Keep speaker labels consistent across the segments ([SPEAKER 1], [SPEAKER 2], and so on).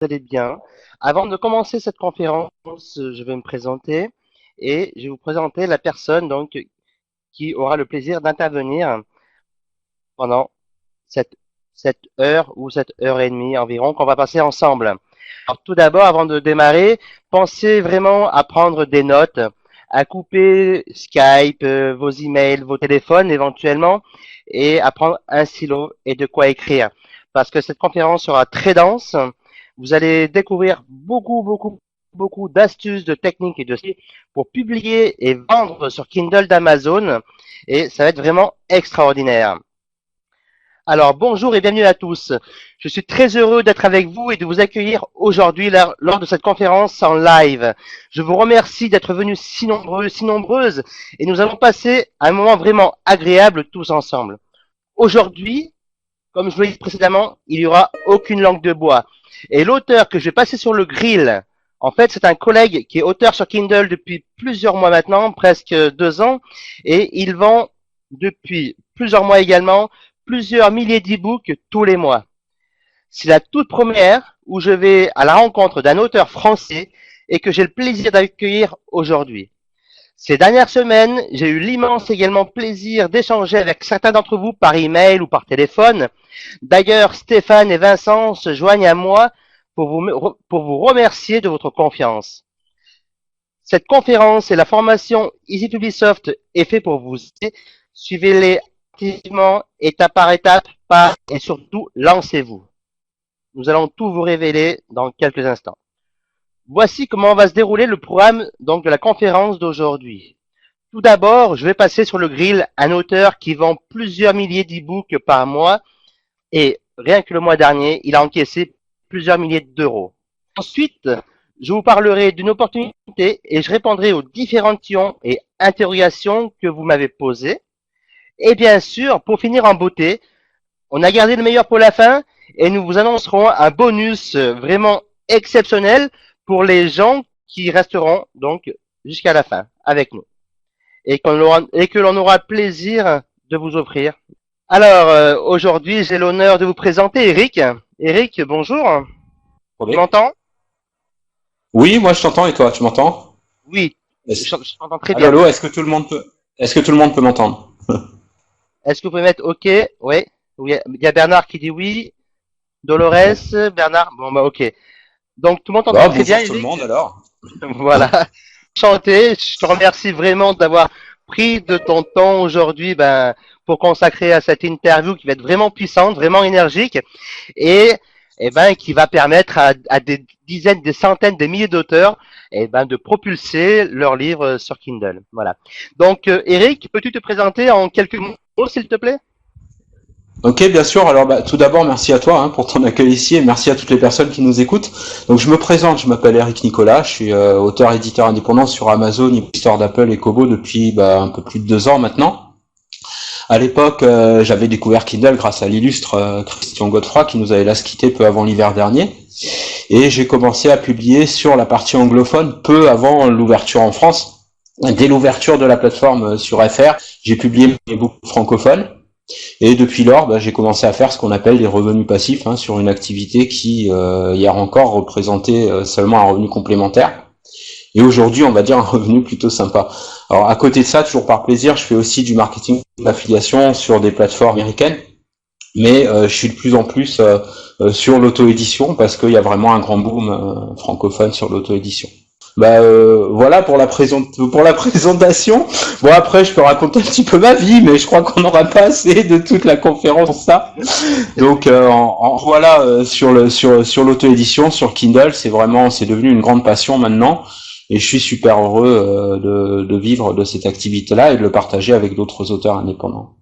[SPEAKER 1] allez bien. Avant de commencer cette conférence, je vais me présenter et je vais vous présenter la personne donc qui aura le plaisir d'intervenir pendant cette, cette heure ou cette heure et demie environ qu'on va passer ensemble. Alors, tout d'abord, avant de démarrer, pensez vraiment à prendre des notes, à couper Skype, vos emails, vos téléphones éventuellement, et à prendre un stylo et de quoi écrire. Parce que cette conférence sera très dense. Vous allez découvrir beaucoup d'astuces, de techniques et de sites pour publier et vendre sur Kindle d'Amazon. Et ça va être vraiment extraordinaire. Alors, bonjour et bienvenue à tous. Je suis très heureux d'être avec vous et de vous accueillir aujourd'hui lors de cette conférence en live. Je vous remercie d'être venus si nombreux, si nombreuses, et nous allons passer un moment vraiment agréable tous ensemble. Aujourd'hui, comme je vous l'ai dit précédemment, il n'y aura aucune langue de bois. Et l'auteur que je vais passer sur le grill, en fait, c'est un collègue qui est auteur sur Kindle depuis plusieurs mois maintenant, presque 2 ans, et il vend depuis plusieurs mois également plusieurs milliers d'e-books tous les mois. C'est la toute première où je vais à la rencontre d'un auteur français et que j'ai le plaisir d'accueillir aujourd'hui. Ces dernières semaines, j'ai eu l'immense également plaisir d'échanger avec certains d'entre vous par email ou par téléphone. D'ailleurs, Stéphane et Vincent se joignent à moi pour vous remercier de votre confiance. Cette conférence et la formation EasyPublisoft est fait pour vous aider. Suivez-les activement, étape par étape, et surtout, lancez-vous. Nous allons tout vous révéler dans quelques instants. Voici comment va se dérouler le programme donc de la conférence d'aujourd'hui. Tout d'abord, je vais passer sur le grill un auteur qui vend plusieurs milliers d'e-books par mois et rien que le mois dernier, il a encaissé plusieurs milliers d'euros. Ensuite, je vous parlerai d'une opportunité et je répondrai aux différentes questions et interrogations que vous m'avez posées. Et bien sûr, pour finir en beauté, on a gardé le meilleur pour la fin et nous vous annoncerons un bonus vraiment exceptionnel pour les gens qui resteront donc jusqu'à la fin avec nous et que l'on aura plaisir de vous offrir. Alors, aujourd'hui, j'ai l'honneur de vous présenter Eric. Eric, bonjour. Tu
[SPEAKER 2] Oui,
[SPEAKER 1] m'entends?
[SPEAKER 2] oui, moi je t'entends et toi, tu m'entends?
[SPEAKER 1] Oui,
[SPEAKER 2] Est-ce...
[SPEAKER 1] je t'entends très
[SPEAKER 2] Allô,
[SPEAKER 1] bien.
[SPEAKER 2] allô, est-ce que tout le monde peut m'entendre?
[SPEAKER 1] Est-ce que vous pouvez mettre OK? Oui. Oui. Il y a Bernard qui dit oui. Dolores, Bernard. Bon, bah OK. Donc, tout le monde t'entend
[SPEAKER 2] Bah,
[SPEAKER 1] très bien,
[SPEAKER 2] bonjour tout le
[SPEAKER 1] Eric?
[SPEAKER 2] monde alors.
[SPEAKER 1] Voilà. Chanté. Je te remercie vraiment d'avoir pris de ton temps aujourd'hui, pour consacrer à cette interview qui va être vraiment puissante, vraiment énergique et, qui va permettre à des dizaines, des centaines, des milliers d'auteurs, de propulser leurs livres sur Kindle. Voilà. Donc, Eric, peux-tu te présenter en quelques mots, s'il te plaît?
[SPEAKER 2] Ok, bien sûr. Alors, bah, tout d'abord, merci à toi pour ton accueil ici et merci à toutes les personnes qui nous écoutent. Donc, je me présente, je m'appelle Eric Nicolas, je suis auteur-éditeur indépendant sur Amazon, Histoire d'Apple et Kobo depuis un peu plus de 2 ans maintenant. À l'époque, j'avais découvert Kindle grâce à l'illustre Christian Godefroy qui nous avait laissé quitter peu avant l'hiver dernier. Et j'ai commencé à publier sur la partie anglophone peu avant l'ouverture en France. Dès l'ouverture de la plateforme sur FR, j'ai publié mes books francophones. Et depuis lors, j'ai commencé à faire ce qu'on appelle des revenus passifs sur une activité qui, hier encore, représentait seulement un revenu complémentaire. Et aujourd'hui, on va dire un revenu plutôt sympa. Alors, à côté de ça, toujours par plaisir, je fais aussi du marketing d'affiliation sur des plateformes américaines. Mais je suis de plus en plus sur l'auto-édition parce qu'il y a vraiment un grand boom francophone sur l'auto-édition. Voilà pour pour la présentation. Bon, après je peux raconter un petit peu ma vie, mais je crois qu'on n'aura pas assez de toute la conférence pour ça. Donc voilà sur l'auto-édition sur Kindle, c'est devenu une grande passion maintenant et je suis super heureux de vivre de cette activité-là et de le partager avec d'autres auteurs indépendants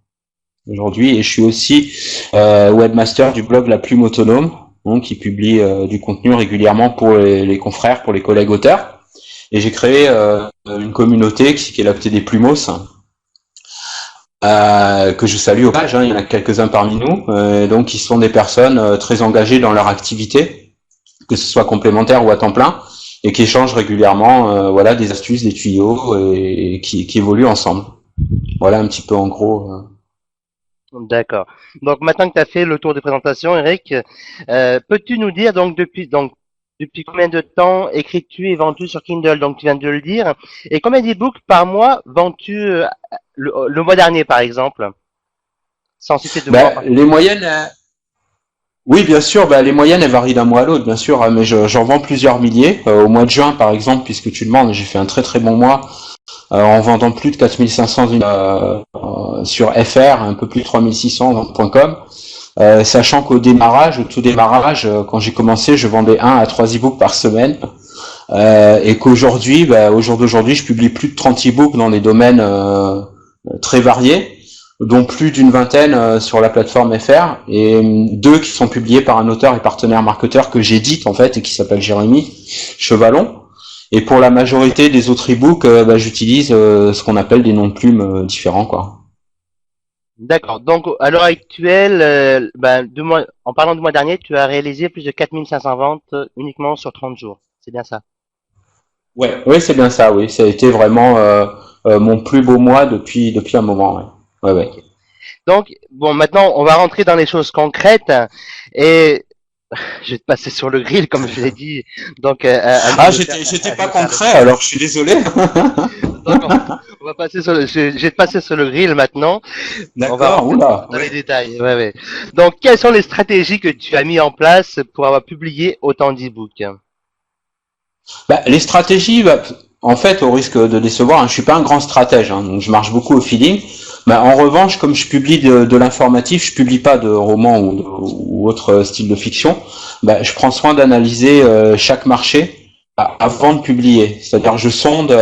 [SPEAKER 2] aujourd'hui. Et je suis aussi webmaster du blog La Plume Autonome, donc qui publie du contenu régulièrement pour les confrères, pour les collègues auteurs. Et j'ai créé une communauté qui est la des Plumos, que je salue au passage, il y en a quelques-uns parmi nous, donc qui sont des personnes très engagées dans leur activité, que ce soit complémentaire ou à temps plein, et qui échangent régulièrement voilà, des astuces, des tuyaux, et qui évoluent ensemble. Voilà un petit peu en gros.
[SPEAKER 1] D'accord. Donc, maintenant que tu as fait le tour de présentation, Eric, peux-tu nous dire donc depuis combien de temps écris-tu et vends-tu sur Kindle? Donc tu viens de le dire. Et combien d'e-books par mois vends-tu le mois dernier, par exemple, sans citer de mois en
[SPEAKER 2] Les
[SPEAKER 1] particulier?
[SPEAKER 2] moyennes, oui, bien sûr, les moyennes, elles varient d'un mois à l'autre, bien sûr, hein, mais j'en vends plusieurs milliers. Au mois de juin, par exemple, puisque tu demandes, j'ai fait un très très bon mois, en vendant plus de 4500 sur FR, un peu plus de 3600 dans .com. Sachant qu'au démarrage, au tout démarrage, quand j'ai commencé, je vendais 1 à 3 e-books par semaine, et qu'aujourd'hui, au jour d'aujourd'hui, je publie plus de 30 e-books dans des domaines très variés, dont plus d'une vingtaine sur la plateforme FR, et 2 qui sont publiés par un auteur et partenaire marketeur que j'édite en fait, et qui s'appelle Jérémy Chevalon. Et pour la majorité des autres e-books, j'utilise ce qu'on appelle des noms de plumes différents, quoi.
[SPEAKER 1] D'accord. Donc, à l'heure actuelle, en parlant du mois dernier, tu as réalisé plus de 4500 ventes uniquement sur 30 jours. C'est bien ça?
[SPEAKER 2] Ouais, oui, c'est bien ça, oui. Ça a été vraiment mon plus beau mois depuis un moment, ouais. Ouais, ouais.
[SPEAKER 1] Ok. Donc, bon, maintenant, on va rentrer dans les choses concrètes et je vais te passer sur le grill, comme je l'ai dit. Donc,
[SPEAKER 2] Ah, j'étais pas concret, alors je suis désolé.
[SPEAKER 1] Donc, on va passer je vais te passer sur le grill maintenant. On va
[SPEAKER 2] D'accord,
[SPEAKER 1] rentrer
[SPEAKER 2] oula.
[SPEAKER 1] dans les détails. Ouais, ouais. Donc, quelles sont les stratégies que tu as mis en place pour avoir publié autant d'e-books?
[SPEAKER 2] Les stratégies, en fait, au risque de décevoir, je suis pas un grand stratège, donc je marche beaucoup au feeling. En revanche, comme je publie de l'informatif, je publie pas de romans ou autre style de fiction. Je prends soin d'analyser chaque marché avant de publier. C'est-à-dire, je sonde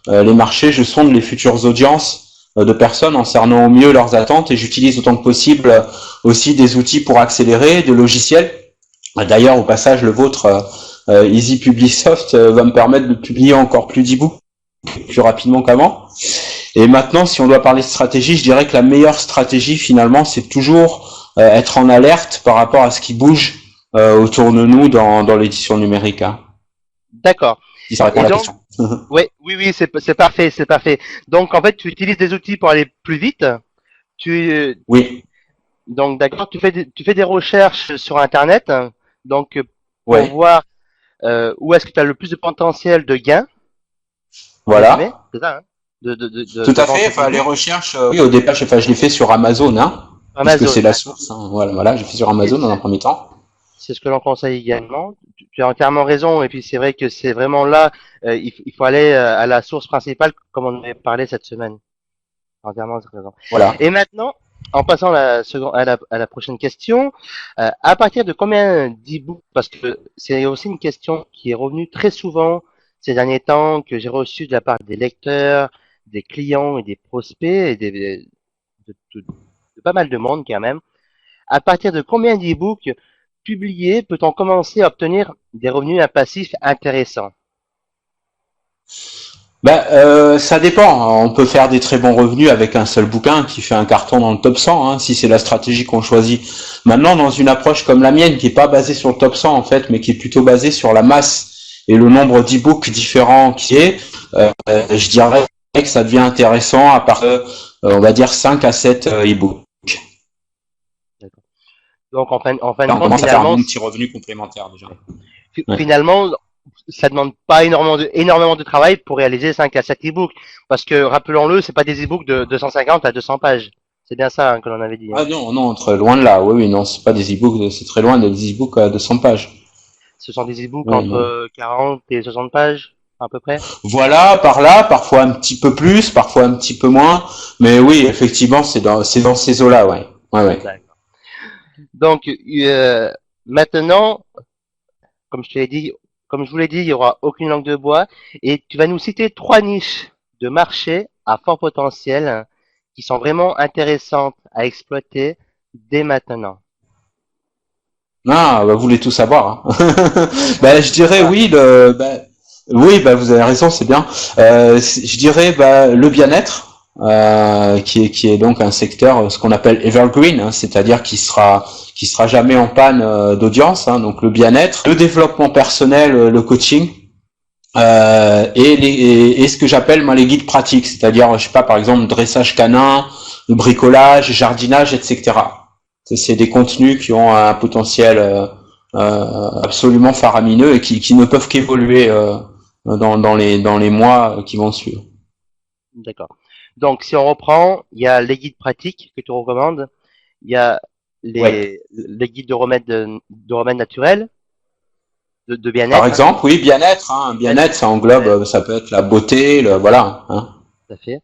[SPEAKER 2] les marchés, je sonde les futures audiences de personnes en cernant au mieux leurs attentes, et j'utilise autant que possible aussi des outils pour accélérer, des logiciels. D'ailleurs, au passage, le vôtre, Easy Publisoft, va me permettre de publier encore plus d'e-books plus rapidement qu'avant. Et maintenant, si on doit parler de stratégie, je dirais que la meilleure stratégie, finalement, c'est toujours être en alerte par rapport à ce qui bouge autour de nous dans l'édition numérique. Hein.
[SPEAKER 1] D'accord.
[SPEAKER 2] Si ça répond
[SPEAKER 1] Et
[SPEAKER 2] à la
[SPEAKER 1] donc,
[SPEAKER 2] question.
[SPEAKER 1] oui, c'est parfait, c'est parfait. Donc, en fait, tu utilises des outils pour aller plus vite. Tu,
[SPEAKER 2] Oui,
[SPEAKER 1] donc, d'accord, tu fais des recherches sur Internet, donc, pour
[SPEAKER 2] ouais,
[SPEAKER 1] voir où est-ce que tu as le plus de potentiel de gain, en résumé,
[SPEAKER 2] voilà.
[SPEAKER 1] c'est ça, hein,
[SPEAKER 2] Tout
[SPEAKER 1] de
[SPEAKER 2] à
[SPEAKER 1] vendre
[SPEAKER 2] fait.
[SPEAKER 1] tes
[SPEAKER 2] Enfin, les
[SPEAKER 1] e-books.
[SPEAKER 2] recherches, oui, au départ, je l'ai fait sur Amazon, puisque c'est
[SPEAKER 1] Amazon,
[SPEAKER 2] la
[SPEAKER 1] d'accord.
[SPEAKER 2] source. Hein. Voilà, j'ai fait sur
[SPEAKER 1] Et
[SPEAKER 2] Amazon dans un premier temps.
[SPEAKER 1] c'est ce que l'on conseille également. Tu as entièrement raison. Et puis c'est vrai que c'est vraiment là, il faut aller à la source principale, comme on avait parlé cette semaine. Entièrement raison.
[SPEAKER 2] Voilà.
[SPEAKER 1] Et maintenant, en passant à la prochaine question, à partir de combien d'e-books, parce que c'est aussi une question qui est revenue très souvent ces derniers temps, que j'ai reçue de la part des lecteurs, des clients et des prospects, et de pas mal de monde quand même. À partir de combien d'e-books publiés peut-on commencer à obtenir des revenus passifs intéressants?
[SPEAKER 2] Ça dépend. On peut faire des très bons revenus avec un seul bouquin qui fait un carton dans le top 100, si c'est la stratégie qu'on choisit. Maintenant, dans une approche comme la mienne, qui est pas basée sur le top 100 en fait, mais qui est plutôt basée sur la masse et le nombre d'e-books différents qui est, je dirais que ça devient intéressant à partir de, on va dire 5 à 7 e-books.
[SPEAKER 1] Donc en fin de
[SPEAKER 2] Là, on
[SPEAKER 1] compte,
[SPEAKER 2] commence à faire un bon petit revenu complémentaire déjà. Ouais.
[SPEAKER 1] finalement, ça demande pas énormément de travail pour réaliser 5 à 7 e-books. Parce que, rappelons-le, c'est pas des e-books de 250 à 200 pages. C'est bien ça, hein, que l'on avait dit, hein.
[SPEAKER 2] Ah non, non, très loin de là. Oui, non, c'est pas des e-books, c'est très loin des e-books à 200 pages.
[SPEAKER 1] Ce sont des e-books
[SPEAKER 2] Ouais, non.
[SPEAKER 1] entre 40 et 60 pages, à peu près.
[SPEAKER 2] Voilà, par là, parfois un petit peu plus, parfois un petit peu moins, mais oui, effectivement, c'est dans ces eaux-là, ouais. Ouais, ouais.
[SPEAKER 1] D'accord. Donc, maintenant, comme je te l'ai dit, comme je vous l'ai dit, il y aura aucune langue de bois et tu vas nous citer 3 niches de marché à fort potentiel qui sont vraiment intéressantes à exploiter dès maintenant.
[SPEAKER 2] Ah, vous voulez tout savoir. Hein. Je dirais
[SPEAKER 1] Voilà.
[SPEAKER 2] oui, oui, vous avez raison, c'est bien. Je dirais le bien-être, qui est donc un secteur, ce qu'on appelle evergreen, c'est-à-dire qui sera jamais en panne d'audience. Donc le bien-être, le développement personnel, le coaching. Et ce que j'appelle moi les guides pratiques, c'est-à-dire je sais pas par exemple dressage canin, bricolage, jardinage, etc. C'est des contenus qui ont un potentiel absolument faramineux et qui ne peuvent qu'évoluer dans les mois qui vont suivre.
[SPEAKER 1] D'accord. Donc, si on reprend, il y a les guides pratiques que tu recommandes, il y a
[SPEAKER 2] Ouais.
[SPEAKER 1] les guides de remèdes naturels, de
[SPEAKER 2] Par
[SPEAKER 1] bien-être, hein,
[SPEAKER 2] exemple, oui, bien-être. Hein, bien-être, ça englobe,
[SPEAKER 1] ouais,
[SPEAKER 2] ça peut être la beauté, voilà. Hein.
[SPEAKER 1] tout à fait.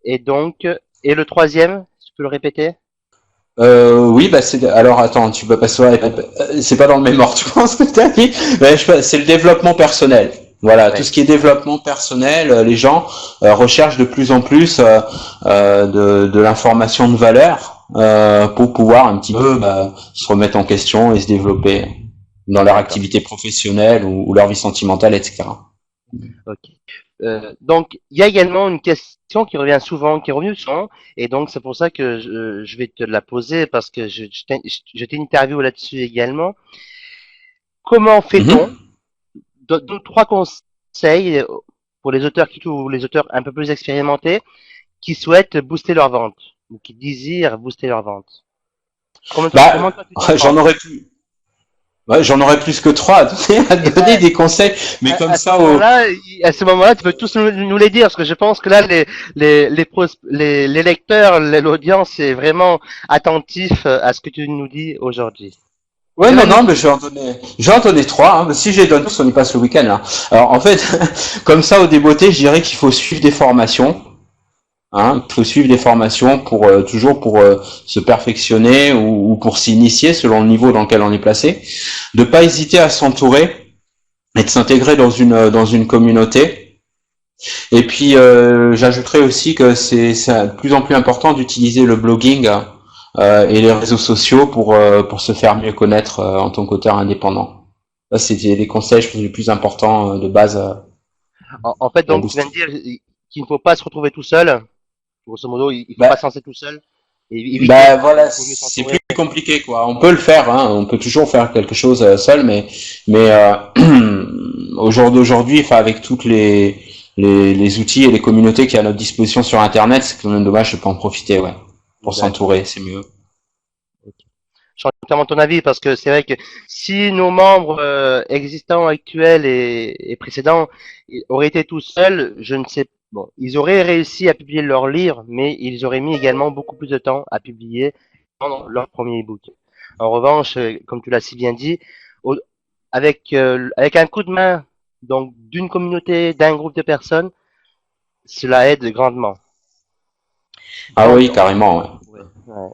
[SPEAKER 1] Et donc, et le troisième, tu peux le répéter?
[SPEAKER 2] Oui, bah c'est. Alors attends, tu peux passer. C'est pas dans le même ordre, tu penses que t'as dit. C'est le développement personnel. Voilà, tout
[SPEAKER 1] Ouais,
[SPEAKER 2] ce qui est développement personnel, les gens recherchent de plus en plus de l'information de valeur pour pouvoir un petit peu se remettre en question et se développer dans leur
[SPEAKER 1] d'accord.
[SPEAKER 2] activité professionnelle ou leur vie sentimentale, etc.
[SPEAKER 1] Ok. Donc, il y a également une question qui revient souvent, qui est revenue souvent, et donc c'est pour ça que je vais te la poser parce que je t'interview là-dessus également. Comment fait-on?
[SPEAKER 2] Mhm.
[SPEAKER 1] Donne trois conseils pour les auteurs ou les auteurs un peu plus expérimentés qui souhaitent booster leur vente ou qui désirent booster leur vente. Comment
[SPEAKER 2] Bah,
[SPEAKER 1] toi tu t'y prends?
[SPEAKER 2] j'en aurais plus. Ouais, j'en aurais plus que trois à
[SPEAKER 1] Eh
[SPEAKER 2] donner
[SPEAKER 1] ben,
[SPEAKER 2] des conseils, mais comme
[SPEAKER 1] à ce
[SPEAKER 2] ça au.
[SPEAKER 1] moment-là, à ce moment-là, tu peux tous nous les dire, parce que je pense que là, les lecteurs, l'audience est vraiment attentif à ce que tu nous dis aujourd'hui.
[SPEAKER 2] Ouais, non,
[SPEAKER 1] Donne-nous
[SPEAKER 2] non,
[SPEAKER 1] tout.
[SPEAKER 2] mais je vais en donner trois. Hein. Si je les donne tous, on y passe le week-end là. Alors en fait, comme ça au débeauté, je dirais qu'il faut suivre des formations. Hein. Il faut suivre des formations pour toujours pour se perfectionner ou pour s'initier selon le niveau dans lequel on est placé. De pas hésiter à s'entourer et de s'intégrer dans une communauté. Et puis j'ajouterais aussi que c'est de plus en plus important d'utiliser le blogging et les réseaux sociaux pour se faire mieux connaître en tant qu'auteur indépendant. Ça, c'est les conseils, je pense, les plus importants de base
[SPEAKER 1] En fait,
[SPEAKER 2] pour
[SPEAKER 1] donc, tu viens de
[SPEAKER 2] booster.
[SPEAKER 1] dire qu'il ne faut pas se retrouver tout seul. Grosso modo, il ne faut pas se
[SPEAKER 2] Bah,
[SPEAKER 1] lancer tout seul et éviter.
[SPEAKER 2] bah voilà,
[SPEAKER 1] Il faut mieux
[SPEAKER 2] c'est
[SPEAKER 1] s'entourer.
[SPEAKER 2] plus compliqué quoi. On peut le faire, hein, on peut toujours faire quelque chose seul, mais au jour d'aujourd'hui, enfin avec toutes les outils et les communautés qu'il y a à notre disposition sur Internet, c'est quand même dommage de pas en profiter, ouais. Pour
[SPEAKER 1] D'accord.
[SPEAKER 2] s'entourer, c'est mieux.
[SPEAKER 1] Ok. Je suis entièrement ton avis parce que c'est vrai que si nos membres existants, actuels et précédents auraient été tout seuls, je ne sais. Bon, ils auraient réussi à publier leur livre, mais ils auraient mis également beaucoup plus de temps à publier leur premier e-book. En revanche, comme tu l'as si bien dit, au- avec un coup de main donc d'une communauté, d'un groupe de personnes, cela aide grandement.
[SPEAKER 2] Ah
[SPEAKER 1] Donc,
[SPEAKER 2] oui, carrément, ouais.
[SPEAKER 1] ouais.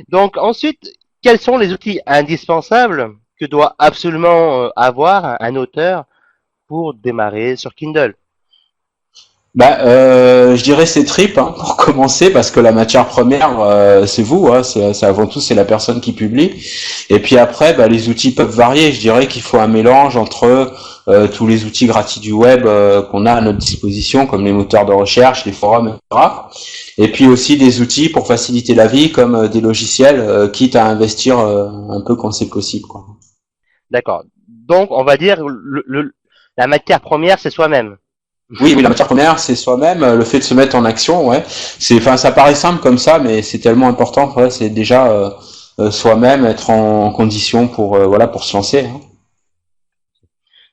[SPEAKER 1] Donc ensuite, quels sont les outils indispensables que doit absolument avoir un auteur pour démarrer sur Kindle?
[SPEAKER 2] Bah, je dirais c'est tripes hein, pour commencer parce que la matière première c'est vous, hein, c'est avant tout c'est la personne qui publie. Et puis après, bah, les outils peuvent varier. Je dirais qu'il faut un mélange entre tous les outils gratuits du web qu'on a à notre disposition, comme les moteurs de recherche, les forums, etc. Et puis aussi des outils pour faciliter la vie, comme des logiciels, quitte à investir un peu quand c'est possible. Quoi.
[SPEAKER 1] D'accord. Donc on va dire la matière première, c'est soi-même.
[SPEAKER 2] Oui, oui, la matière première, c'est soi-même, le fait de se mettre en action, ouais. Enfin, ça paraît simple comme ça, mais c'est tellement important, ouais, c'est déjà soi-même être en condition pour, voilà, pour se lancer. Hein.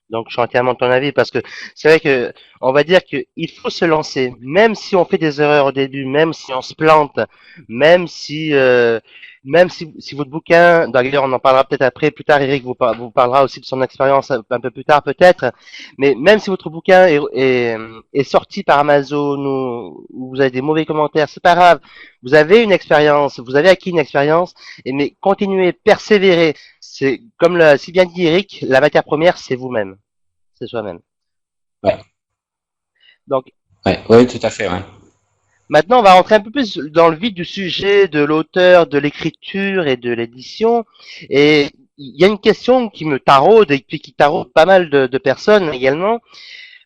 [SPEAKER 1] Donc je suis entièrement de ton avis parce que c'est vrai que on va dire qu'il faut se lancer, même si on fait des erreurs au début, même si on se plante, même si si votre bouquin, d'ailleurs on en parlera peut-être après, plus tard Eric vous parlera aussi de son expérience un peu plus tard peut-être, mais même si votre bouquin est sorti par Amazon ou vous avez des mauvais commentaires, c'est pas grave, vous avez une expérience, vous avez acquis une expérience, et mais continuez, persévérez. C'est comme l'a si bien dit Eric, la matière première c'est vous-même. C'est soi-même.
[SPEAKER 2] Ouais,
[SPEAKER 1] Donc,
[SPEAKER 2] ouais, ouais, tout à fait, ouais.
[SPEAKER 1] maintenant, on va rentrer un peu plus dans le vif du sujet de l'auteur, de l'écriture et de l'édition. Et il y a une question qui me taraude et puis qui taraude pas mal de personnes également,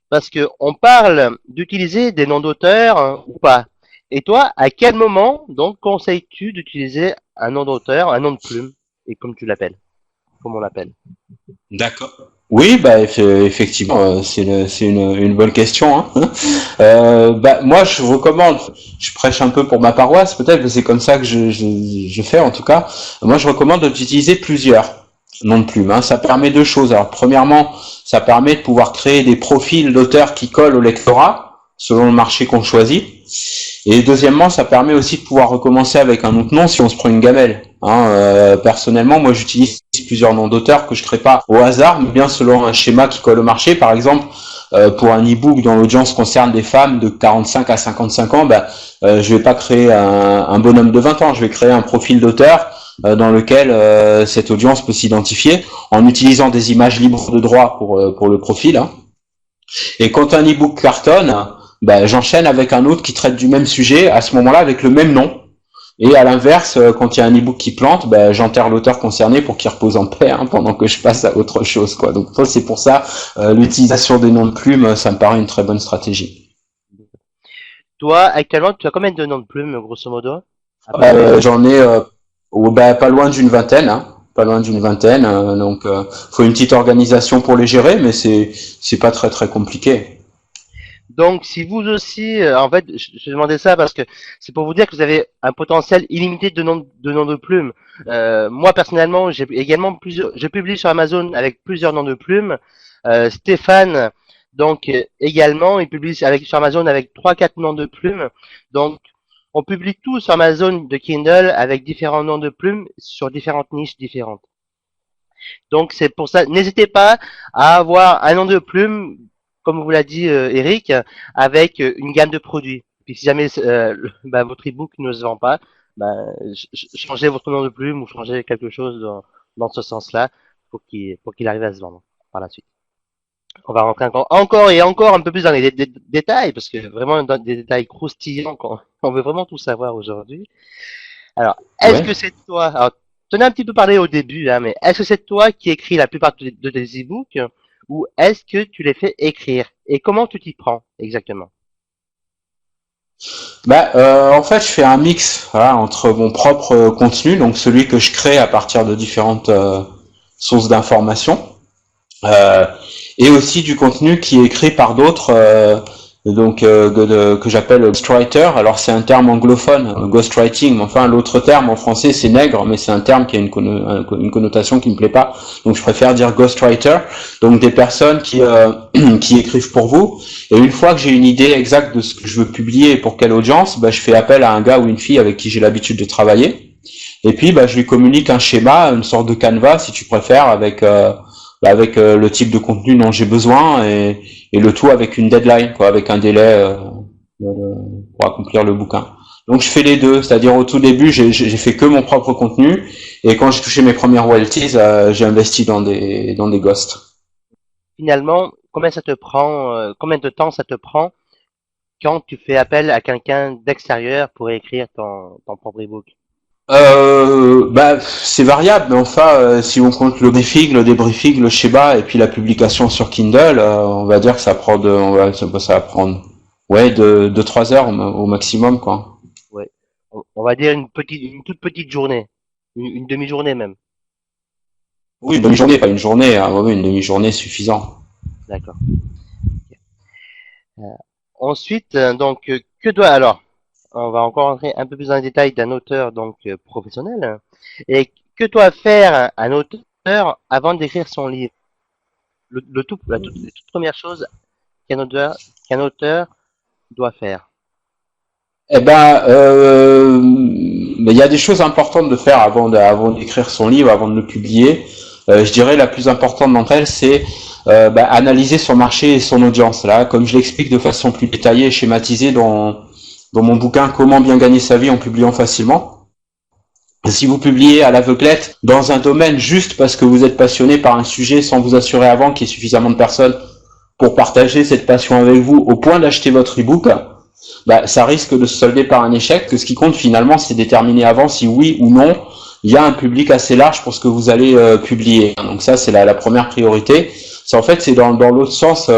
[SPEAKER 1] parce que on parle d'utiliser des noms d'auteurs hein, ou pas. Et toi, à quel moment donc conseilles-tu d'utiliser un nom d'auteur, un nom de plume, et comme tu l'appelles, comme on l'appelle?
[SPEAKER 2] D'accord. Oui, bah effectivement, c'est une bonne question. Hein. Bah moi, je recommande. Je prêche un peu pour ma paroisse, peut-être, que c'est comme ça que je fais en tout cas. Moi, je recommande d'utiliser plusieurs. nom de plume, hein. Ça permet deux choses. Alors, premièrement, ça permet de pouvoir créer des profils d'auteurs qui collent au lectorat, selon le marché qu'on choisit. Et deuxièmement, ça permet aussi de pouvoir recommencer avec un autre nom si on se prend une gamelle. Personnellement, moi, j'utilise plusieurs noms d'auteurs que je crée pas au hasard, mais bien selon un schéma qui colle au marché. Par exemple, pour un e-book dont l'audience concerne des femmes de 45 à 55 ans, je vais pas créer un bonhomme de 20 ans. Je vais créer un profil d'auteur dans lequel cette audience peut s'identifier en utilisant des images libres de droit pour le profil. Hein. Et quand un e-book cartonne, j'enchaîne avec un autre qui traite du même sujet, à ce moment-là avec le même nom. Et à l'inverse, quand il y a un e-book qui plante, j'enterre l'auteur concerné pour qu'il repose en paix pendant que je passe à autre chose, quoi. Donc c'est pour ça l'utilisation des noms de plumes, ça me paraît une très bonne stratégie.
[SPEAKER 1] Toi, actuellement, tu as combien de noms de plumes, grosso modo?
[SPEAKER 2] J'en ai pas loin d'une vingtaine, hein. Pas loin d'une vingtaine, donc faut une petite organisation pour les gérer, mais c'est pas très très compliqué.
[SPEAKER 1] Donc, si vous aussi, en fait, je demandais ça parce que c'est pour vous dire que vous avez un potentiel illimité de noms de plumes. Moi, personnellement, j'ai également je publie sur Amazon avec plusieurs noms de plumes. Stéphane, donc, également, il publie sur Amazon avec 3-4 noms de plumes. Donc, on publie tout sur Amazon de Kindle avec différents noms de plumes sur différentes niches différentes. Donc, c'est pour ça, n'hésitez pas à avoir un nom de plume comme vous l'a dit Eric, avec une gamme de produits. Puis si jamais votre ebook ne se vend pas, changez votre nom de plume ou changez quelque chose dans ce sens-là pour qu'il arrive à se vendre par la suite. On va rentrer encore et encore un peu plus dans les détails, parce que vraiment dans des détails croustillants, on veut vraiment tout savoir aujourd'hui. Alors, est-ce que c'est toi, alors, t'en as un petit peu parlé au début, hein, mais est-ce que c'est toi qui écris la plupart de tes ebooks ou est-ce que tu les fais écrire? Et comment tu t'y prends exactement?
[SPEAKER 2] En fait, je fais un mix entre mon propre contenu, donc celui que je crée à partir de différentes sources d'informations, et aussi du contenu qui est écrit par d'autres, que j'appelle ghostwriter. Alors c'est un terme anglophone, ghostwriting, mais enfin l'autre terme en français c'est nègre, mais c'est un terme qui a une connotation qui me plaît pas, donc je préfère dire ghostwriter. Donc des personnes qui écrivent pour vous, et une fois que j'ai une idée exacte de ce que je veux publier et pour quelle audience, je fais appel à un gars ou une fille avec qui j'ai l'habitude de travailler, et puis je lui communique un schéma, une sorte de canevas si tu préfères, avec le type de contenu dont j'ai besoin, et le tout avec une deadline, avec un délai pour accomplir le bouquin. Donc je fais les deux, c'est-à-dire au tout début j'ai fait que mon propre contenu, et quand j'ai touché mes premières royalties, j'ai investi dans des ghosts.
[SPEAKER 1] Finalement, combien de temps ça te prend quand tu fais appel à quelqu'un d'extérieur pour écrire ton propre ebook?
[SPEAKER 2] C'est variable, mais enfin, si on compte le débriefing, le schéma et puis la publication sur Kindle, on va dire que ça va prendre, de 3 heures au maximum, quoi.
[SPEAKER 1] Ouais. On va dire une toute petite journée, une demi-journée même.
[SPEAKER 2] Oui, une demi-journée, pas une journée, une demi-journée suffisant.
[SPEAKER 1] D'accord. Ensuite, alors, on va encore entrer un peu plus dans les détails d'un auteur professionnel. Et que doit faire un auteur avant d'écrire son livre? La toute première chose qu'un auteur doit faire.
[SPEAKER 2] Il y a des choses importantes de faire avant d'écrire son livre, avant de le publier. Je dirais la plus importante d'entre elles, c'est analyser son marché et son audience. Là, comme je l'explique de façon plus détaillée et schématisée dans mon bouquin Comment bien gagner sa vie en publiant facilement. Si vous publiez à l'aveuglette dans un domaine juste parce que vous êtes passionné par un sujet sans vous assurer avant qu'il y ait suffisamment de personnes pour partager cette passion avec vous au point d'acheter votre ebook, ça risque de se solder par un échec, que ce qui compte finalement c'est déterminer avant si oui ou non il y a un public assez large pour ce que vous allez publier. Donc ça c'est la première priorité. C'est dans l'autre sens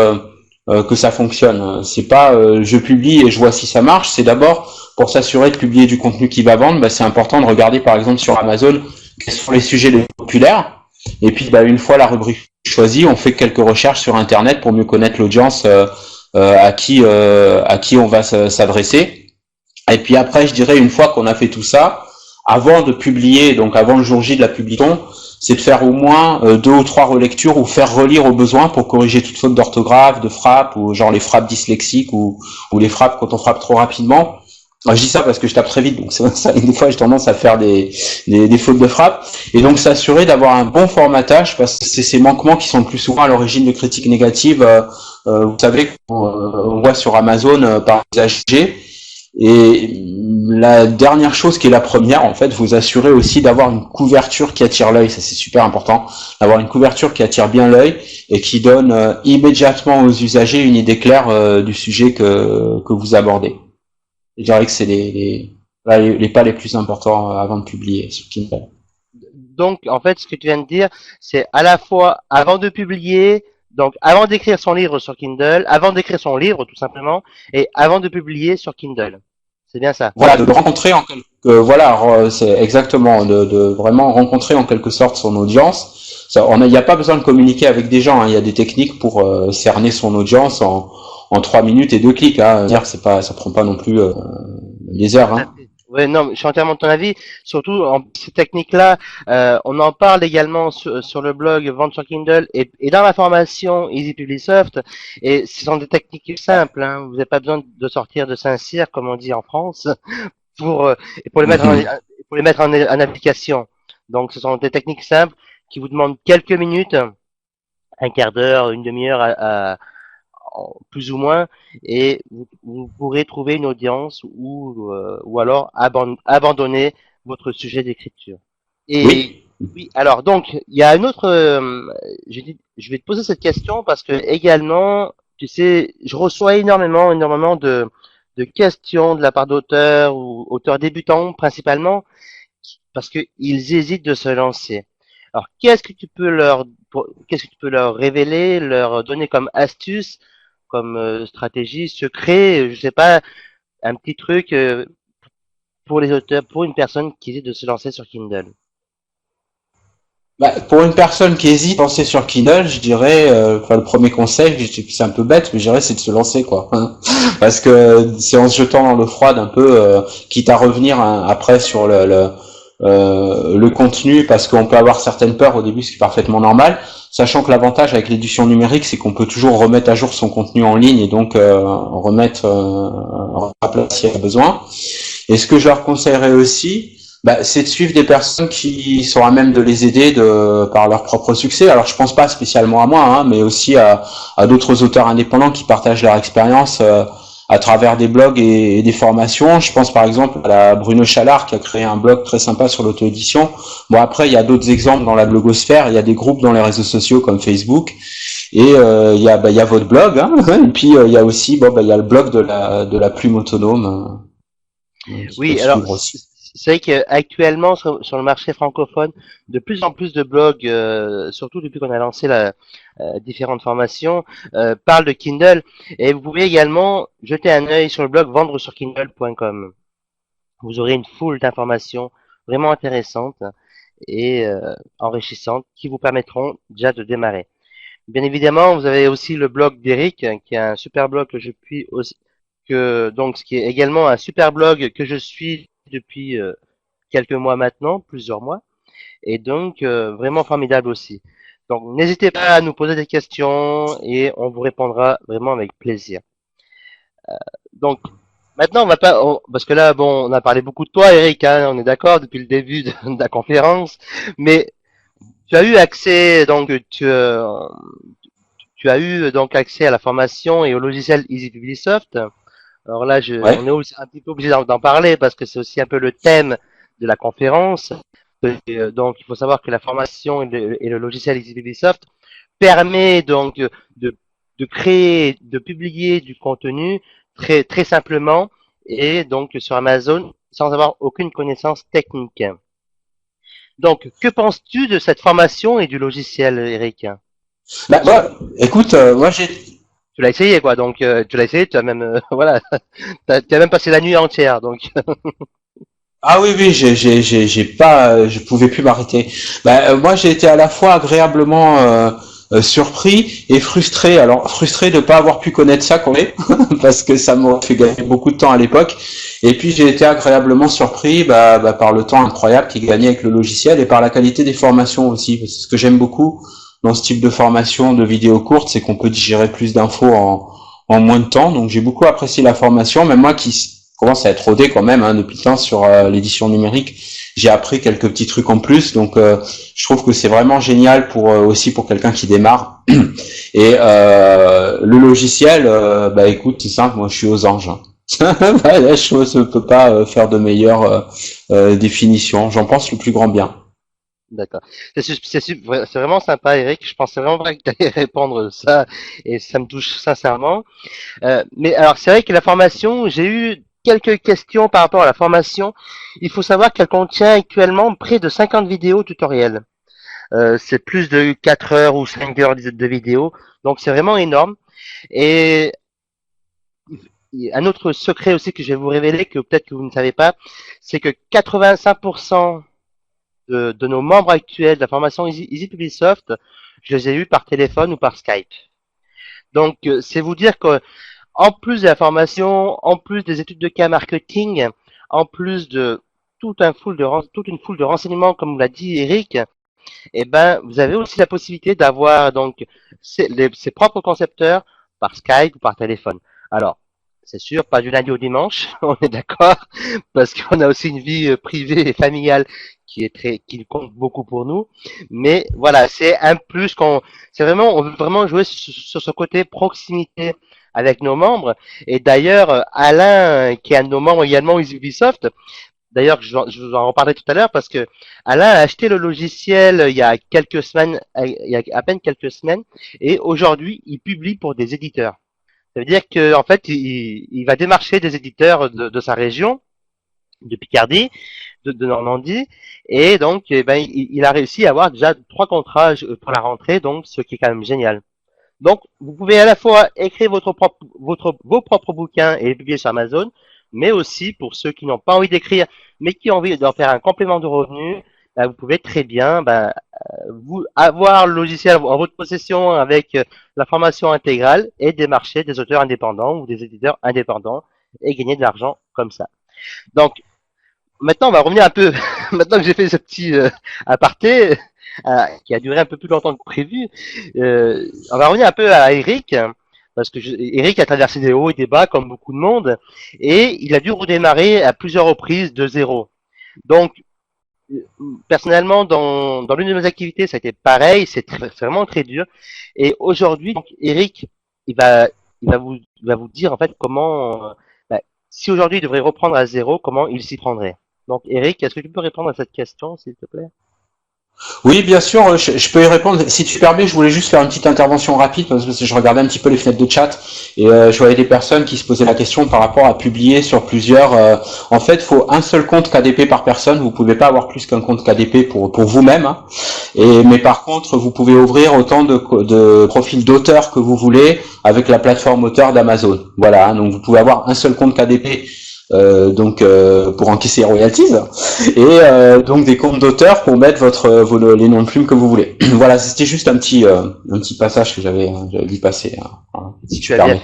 [SPEAKER 2] que ça fonctionne. C'est pas je publie et je vois si ça marche, c'est d'abord pour s'assurer de publier du contenu qui va vendre, c'est important de regarder par exemple sur Amazon quels sont les sujets les populaires, et puis une fois la rubrique choisie, on fait quelques recherches sur internet pour mieux connaître l'audience à qui on va s'adresser. Et puis après, je dirais, une fois qu'on a fait tout ça, avant de publier, donc avant le jour J de la publication, c'est de faire au moins 2 ou 3 relectures ou faire relire au besoin pour corriger toute faute d'orthographe, de frappe, ou genre les frappes dyslexiques ou les frappes quand on frappe trop rapidement. Je dis ça parce que je tape très vite, donc ça, des fois j'ai tendance à faire des fautes de frappe. Et donc s'assurer d'avoir un bon formatage, parce que c'est ces manquements qui sont le plus souvent à l'origine de critiques négatives. Vous savez, on voit sur Amazon par usagers. Et la dernière chose qui est la première, en fait, vous assurez aussi d'avoir une couverture qui attire l'œil, ça c'est super important, d'avoir une couverture qui attire bien l'œil et qui donne immédiatement aux usagers une idée claire du sujet que vous abordez. Je dirais que c'est les pas les plus importants avant de publier sur Kindle.
[SPEAKER 1] Donc, en fait, ce que tu viens de dire, c'est à la fois avant de publier, donc avant d'écrire son livre sur Kindle, avant d'écrire son livre tout simplement, et avant de publier sur Kindle. C'est bien ça.
[SPEAKER 2] Voilà, de rencontrer en c'est exactement, de vraiment rencontrer en quelque sorte son audience. Il n'y a pas besoin de communiquer avec des gens, hein. Il y a des techniques pour cerner son audience en 3 minutes et 2 clics. Hein. Ça prend pas non plus des heures. Hein.
[SPEAKER 1] Ouais, non, je suis entièrement de ton avis. Surtout, ces techniques-là, on en parle également sur le blog Vente sur Kindle et dans la formation Easy Publisoft. Et ce sont des techniques simples. Hein. Vous n'avez pas besoin de sortir de Saint-Cyr, comme on dit en France, pour les mettre en application. Donc, ce sont des techniques simples qui vous demandent quelques minutes, un quart d'heure, une demi-heure plus ou moins, et vous pourrez trouver une audience ou alors abandonner votre sujet d'écriture. Et oui, alors donc il y a un autre, je vais te poser cette question parce que également, tu sais, je reçois énormément de questions de la part d'auteurs ou auteurs débutants principalement parce que ils hésitent de se lancer. Alors qu'est-ce que tu peux leur révéler, leur donner comme astuce, comme stratégie, secret, je sais pas, un petit truc pour les auteurs, pour une personne qui hésite de se lancer sur Kindle?
[SPEAKER 2] Pour une personne qui hésite à lancer sur Kindle, je dirais, le premier conseil, c'est un peu bête, mais je dirais, c'est de se lancer, quoi. Parce que c'est en se jetant dans l'eau froide un peu, quitte à revenir après sur le contenu, parce qu'on peut avoir certaines peurs au début, ce qui est parfaitement normal, sachant que l'avantage avec l'édition numérique, c'est qu'on peut toujours remettre à jour son contenu en ligne et donc remettre à plat s'il y a besoin. Et ce que je leur conseillerais aussi, c'est de suivre des personnes qui sont à même de les aider par leur propre succès. Alors je pense pas spécialement à moi, hein, mais aussi à d'autres auteurs indépendants qui partagent leur expérience à travers des blogs et des formations. Je pense par exemple à la Bruno Chalard qui a créé un blog très sympa sur l'auto-édition. Bon, après il y a d'autres exemples dans la blogosphère, il y a des groupes dans les réseaux sociaux comme Facebook et il y a votre blog, hein, et puis il y a aussi il y a le blog de la plume autonome.
[SPEAKER 1] Oui, alors c'est vrai qu'actuellement sur le marché francophone, de plus en plus de blogs, surtout depuis qu'on a lancé différentes formations, parlent de Kindle. Et vous pouvez également jeter un œil sur le blog vendresurkindle.com. Vous aurez une foule d'informations vraiment intéressantes et enrichissantes qui vous permettront déjà de démarrer. Bien évidemment, vous avez aussi le blog d'Eric, qui est un super blog que je puis aussi, ce qui est également un super blog que je suis depuis quelques mois maintenant, plusieurs mois, et donc vraiment formidable aussi. Donc n'hésitez pas à nous poser des questions et on vous répondra vraiment avec plaisir. Donc maintenant parce que là on a parlé beaucoup de toi, Eric, hein, on est d'accord depuis le début de la conférence, mais tu as eu accès tu as eu donc accès à la formation et au logiciel Easy Publisoft. Alors là, on est aussi un petit peu obligé d'en parler parce que c'est aussi un peu le thème de la conférence. Donc, il faut savoir que la formation et le logiciel Easy Publisoft permet donc de créer, de publier du contenu très très simplement et donc sur Amazon sans avoir aucune connaissance technique. Donc, que penses-tu de cette formation et du logiciel, Eric?
[SPEAKER 2] Écoute, moi j'ai
[SPEAKER 1] tu l'as essayé, quoi. Donc, tu l'as essayé, tu as même, voilà, tu as même passé la nuit entière. Donc.
[SPEAKER 2] Ah oui, je pouvais plus m'arrêter. Moi j'ai été à la fois agréablement surpris et frustré. Alors frustré de pas avoir pu connaître ça quand même, parce que ça m'aurait fait gagner beaucoup de temps à l'époque. Et puis j'ai été agréablement surpris par le temps incroyable qui est gagné avec le logiciel et par la qualité des formations aussi. Parce que ce que j'aime beaucoup dans ce type de formation de vidéos courtes, c'est qu'on peut digérer plus d'infos en moins de temps. Donc j'ai beaucoup apprécié la formation, même moi qui commence à être rodé quand même depuis le temps sur l'édition numérique, j'ai appris quelques petits trucs en plus. Donc je trouve que c'est vraiment génial pour aussi pour quelqu'un qui démarre. Et le logiciel, écoute, c'est simple, moi je suis aux anges. La chose ne peut pas faire de meilleure définition. J'en pense le plus grand bien.
[SPEAKER 1] D'accord. C'est vraiment sympa, Eric. Je pensais vraiment pas que tu allais répondre ça et ça me touche sincèrement. Mais alors, c'est vrai que la formation, j'ai eu quelques questions par rapport à la formation. Il faut savoir qu'elle contient actuellement près de 50 vidéos tutoriels. C'est plus de 4 heures ou 5 heures de vidéos. Donc, c'est vraiment énorme. Et un autre secret aussi que je vais vous révéler, que peut-être que vous ne savez pas, c'est que 85% de nos membres actuels de la formation EasyPubliSoft, je les ai eus par téléphone ou par Skype. Donc, c'est vous dire que en plus de la formation, en plus des études de cas marketing, en plus de toute une foule de renseignements, comme l'a dit Eric, eh ben, vous avez aussi la possibilité d'avoir donc ses propres concepteurs par Skype ou par téléphone. Alors, c'est sûr, pas du lundi au dimanche, on est d'accord, parce qu'on a aussi une vie privée et familiale qui compte beaucoup pour nous. Mais voilà, c'est un plus on veut vraiment jouer sur ce côté proximité avec nos membres. Et d'ailleurs, Alain, qui est un de nos membres également Ubisoft, d'ailleurs, je vous en reparlerai tout à l'heure parce que Alain a acheté le logiciel il y a quelques semaines, il y a à peine quelques semaines, et aujourd'hui, il publie pour des éditeurs. Ça veut dire que en fait, il va démarcher des éditeurs de sa région, de Picardie, de Normandie, et donc, il a réussi à avoir déjà 3 contrats pour la rentrée, donc ce qui est quand même génial. Donc, vous pouvez à la fois écrire vos propres bouquins et les publier sur Amazon, mais aussi pour ceux qui n'ont pas envie d'écrire, mais qui ont envie d'en faire un complément de revenu, vous pouvez très bien vous avoir le logiciel en votre possession avec la formation intégrale et démarcher des auteurs indépendants ou des éditeurs indépendants et gagner de l'argent comme ça. Donc, maintenant, on va revenir un peu, maintenant que j'ai fait ce petit aparté, qui a duré un peu plus longtemps que prévu, on va revenir un peu à Eric, parce que Eric a traversé des hauts et des bas comme beaucoup de monde, et il a dû redémarrer à plusieurs reprises de zéro. Donc, personnellement, dans l'une de mes activités, ça a été pareil, c'est vraiment très dur. Et aujourd'hui, donc, Eric, il va vous dire en fait comment, si aujourd'hui il devrait reprendre à zéro, comment il s'y prendrait. Donc, Eric, est-ce que tu peux répondre à cette question, s'il te plaît?
[SPEAKER 2] Oui, bien sûr, je peux y répondre. Si tu permets, je voulais juste faire une petite intervention rapide parce que je regardais un petit peu les fenêtres de chat et je voyais des personnes qui se posaient la question par rapport à publier sur plusieurs. En fait, il faut un seul compte KDP par personne. Vous pouvez pas avoir plus qu'un compte KDP pour vous-même. Hein. Mais par contre, vous pouvez ouvrir autant de profils d'auteurs que vous voulez avec la plateforme auteur d'Amazon. Voilà, hein, donc vous pouvez avoir un seul compte KDP. Pour encaisser royalties et donc des comptes d'auteur pour mettre les noms de plumes que vous voulez. Voilà, c'était juste un petit passage que j'avais vu passer. Si tu permets.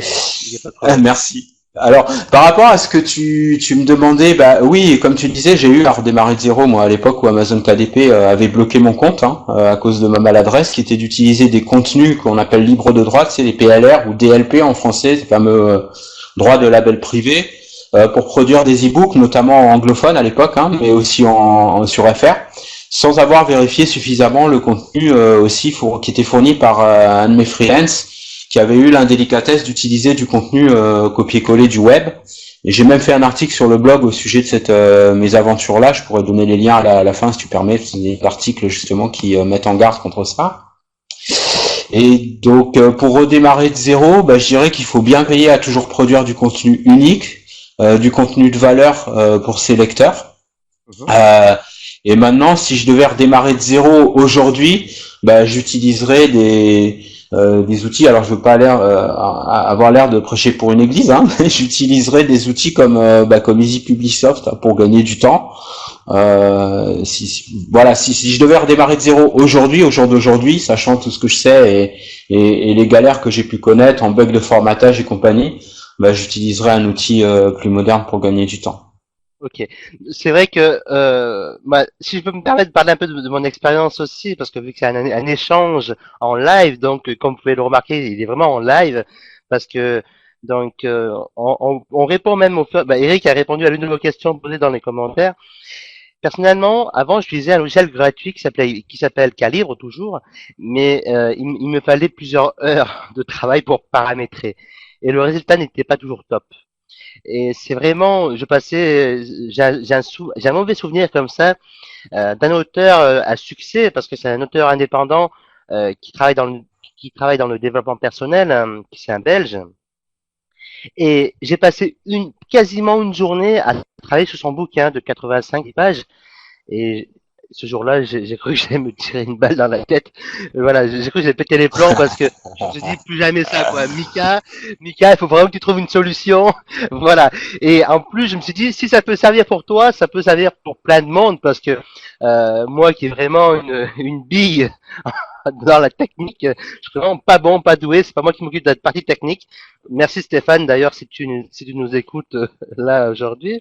[SPEAKER 2] Merci. Alors, par rapport à ce que tu me demandais, oui, comme tu disais, j'ai eu à redémarrer de zéro, moi, à l'époque où Amazon KDP avait bloqué mon compte, à cause de ma maladresse, qui était d'utiliser des contenus qu'on appelle libres de droit, c'est les PLR ou DLP en français, ces fameux droits de label privé, pour produire des e-books, notamment anglophones à l'époque, mais aussi sur FR, sans avoir vérifié suffisamment le contenu aussi qui était fourni par un de mes freelance, qui avait eu l'indélicatesse d'utiliser du contenu copié-collé du web. Et j'ai même fait un article sur le blog au sujet de cette mésaventure-là. Je pourrais donner les liens à la fin si tu permets. C'est des articles justement qui mettent en garde contre ça. Et donc pour redémarrer de zéro, je dirais qu'il faut bien veiller à toujours produire du contenu unique, du contenu de valeur pour ses lecteurs. Et maintenant, si je devais redémarrer de zéro aujourd'hui, j'utiliserais des outils. Alors, je veux pas avoir l'air de prêcher pour une église, mais j'utiliserais des outils comme EasyPubliSoft pour gagner du temps. Si je devais redémarrer de zéro aujourd'hui, au jour d'aujourd'hui, sachant tout ce que je sais et les galères que j'ai pu connaître en bugs de formatage et compagnie, j'utiliserai un outil plus moderne pour gagner du temps.
[SPEAKER 1] Ok, c'est vrai que si je peux me permettre de parler un peu de mon expérience aussi, parce que vu que c'est un échange en live, donc comme vous pouvez le remarquer, il est vraiment en live, parce que donc on répond même Eric a répondu à l'une de vos questions posées dans les commentaires. Personnellement, avant, j'utilisais un logiciel gratuit qui s'appelle Calibre toujours, mais il me fallait plusieurs heures de travail pour paramétrer, et le résultat n'était pas toujours top. Et c'est vraiment, j'ai un mauvais souvenir comme ça d'un auteur à succès parce que c'est un auteur indépendant qui travaille dans le développement personnel, qui c'est un Belge. Et j'ai passé quasiment une journée à travailler sur son bouquin de 85 pages. Et ce jour-là, j'ai cru que j'allais me tirer une balle dans la tête. Voilà, j'ai cru que j'allais péter les plombs parce que je me suis dit plus jamais ça, quoi. Mika, il faut vraiment que tu trouves une solution. Voilà. Et en plus, je me suis dit, si ça peut servir pour toi, ça peut servir pour plein de monde parce que moi qui est vraiment une bille dans la technique, je suis vraiment pas bon, pas doué. C'est pas moi qui m'occupe de la partie technique. Merci Stéphane, d'ailleurs, si tu nous écoutes là aujourd'hui.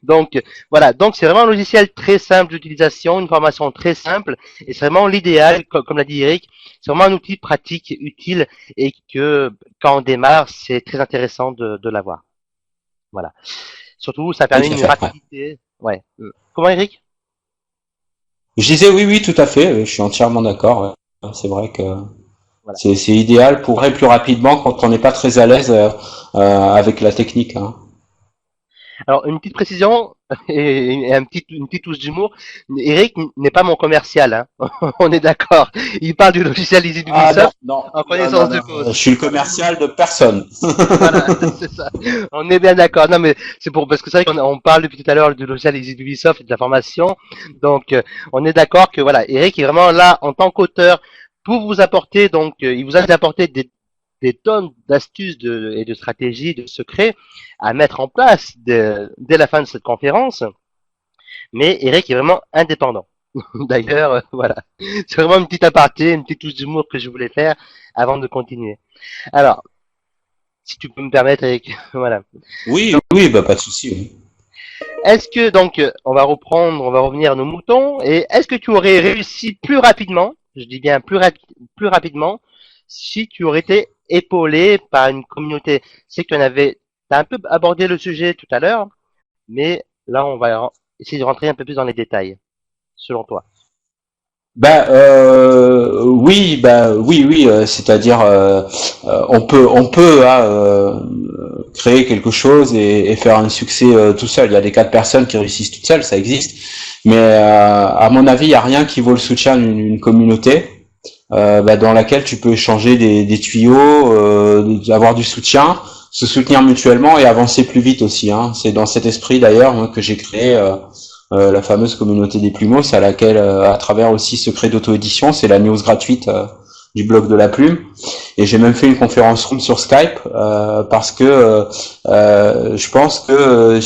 [SPEAKER 1] Donc voilà, donc c'est vraiment un logiciel très simple d'utilisation, une formation très simple, et c'est vraiment l'idéal, comme l'a dit Eric, c'est vraiment un outil pratique, utile, et que quand on démarre, c'est très intéressant de l'avoir. Voilà. Surtout, ça
[SPEAKER 2] Oui,
[SPEAKER 1] permet
[SPEAKER 2] tout à
[SPEAKER 1] une
[SPEAKER 2] fait. Ouais.
[SPEAKER 1] rapidité. Ouais. Comment Eric?
[SPEAKER 2] Je disais oui, oui, tout à fait. Je suis entièrement d'accord. Ouais. C'est vrai que
[SPEAKER 1] Voilà.
[SPEAKER 2] c'est idéal pour aller plus rapidement quand on n'est pas très à l'aise avec la technique. Hein.
[SPEAKER 1] Alors, une petite précision et une petite touche d'humour. Eric n'est pas mon commercial, hein. On est d'accord. Il parle du logiciel Easy
[SPEAKER 2] Ah non,
[SPEAKER 1] Ubisoft
[SPEAKER 2] non,
[SPEAKER 1] en
[SPEAKER 2] non, non,
[SPEAKER 1] connaissance de
[SPEAKER 2] non.
[SPEAKER 1] cause.
[SPEAKER 2] Je suis le commercial de personne.
[SPEAKER 1] Voilà, c'est ça. On est bien d'accord. Non, mais c'est parce que c'est vrai qu'on parle depuis tout à l'heure du logiciel Ubisoft et de la formation. Donc, on est d'accord que voilà, Eric est vraiment là en tant qu'auteur pour vous apporter. Donc, il vous a apporté des tonnes d'astuces et de stratégies, de secrets à mettre en place dès la fin de cette conférence. Mais Eric est vraiment indépendant. D'ailleurs, voilà. C'est vraiment une petite aparté, une petite touche d'humour que je voulais faire avant de continuer. Alors, si tu peux me permettre, Eric, voilà.
[SPEAKER 2] Oui,
[SPEAKER 1] Donc,
[SPEAKER 2] oui, bah pas de souci. Oui.
[SPEAKER 1] est-ce que donc on va revenir à nos moutons et est-ce que tu aurais réussi plus rapidement, je dis bien plus rapidement, si tu aurais été épaulé par une communauté? C'est que t'as un peu abordé le sujet tout à l'heure, mais là on va essayer de rentrer un peu plus dans les détails, selon toi.
[SPEAKER 2] Oui, bah oui, oui, c'est-à-dire on peut créer quelque chose et faire un succès tout seul. Il y a des cas de personnes qui réussissent toutes seules, ça existe. Mais à mon avis, il y a rien qui vaut le soutien d'une communauté dans laquelle tu peux échanger des tuyaux, avoir du soutien, se soutenir mutuellement et avancer plus vite aussi. Hein. C'est dans cet esprit d'ailleurs moi, que j'ai créé la fameuse communauté des plumos, à laquelle, à travers aussi Secret d'auto-édition, c'est la news gratuite du blog de la plume. Et j'ai même fait une conférence room sur Skype parce que je pense que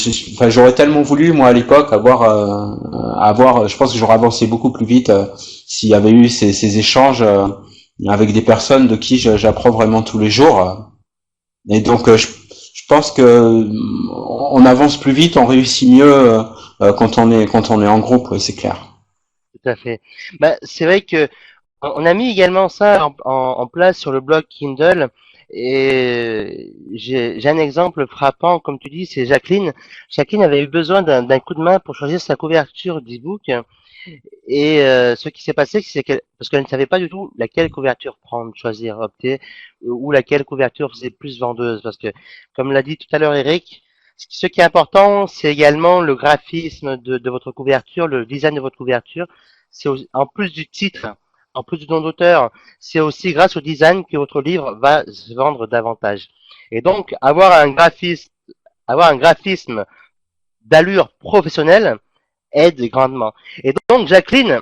[SPEAKER 2] j'aurais tellement voulu moi à l'époque avoir, je pense que j'aurais avancé beaucoup plus vite s'il y avait eu ces échanges avec des personnes de qui j'apprends vraiment tous les jours. Et donc je pense que on avance plus vite, on réussit mieux quand on est en groupe, ouais, c'est clair.
[SPEAKER 1] Tout à fait. Bah, c'est vrai que on a mis également ça en place sur le blog Kindle. Et j'ai un exemple frappant, comme tu dis, c'est Jacqueline. Jacqueline avait eu besoin d'un coup de main pour choisir sa couverture d'e-book. Et ce qui s'est passé, c'est qu'elle, parce qu'elle ne savait pas du tout laquelle couverture prendre, choisir, opter, ou laquelle couverture faisait plus vendeuse. Parce que, comme l'a dit tout à l'heure Eric, ce qui est important, c'est également le graphisme de votre couverture, le design de votre couverture. En plus du titre, en plus du nom d'auteur, c'est aussi grâce au design que votre livre va se vendre davantage. Et donc, avoir un graphisme d'allure professionnelle aide grandement. Et donc, Jacqueline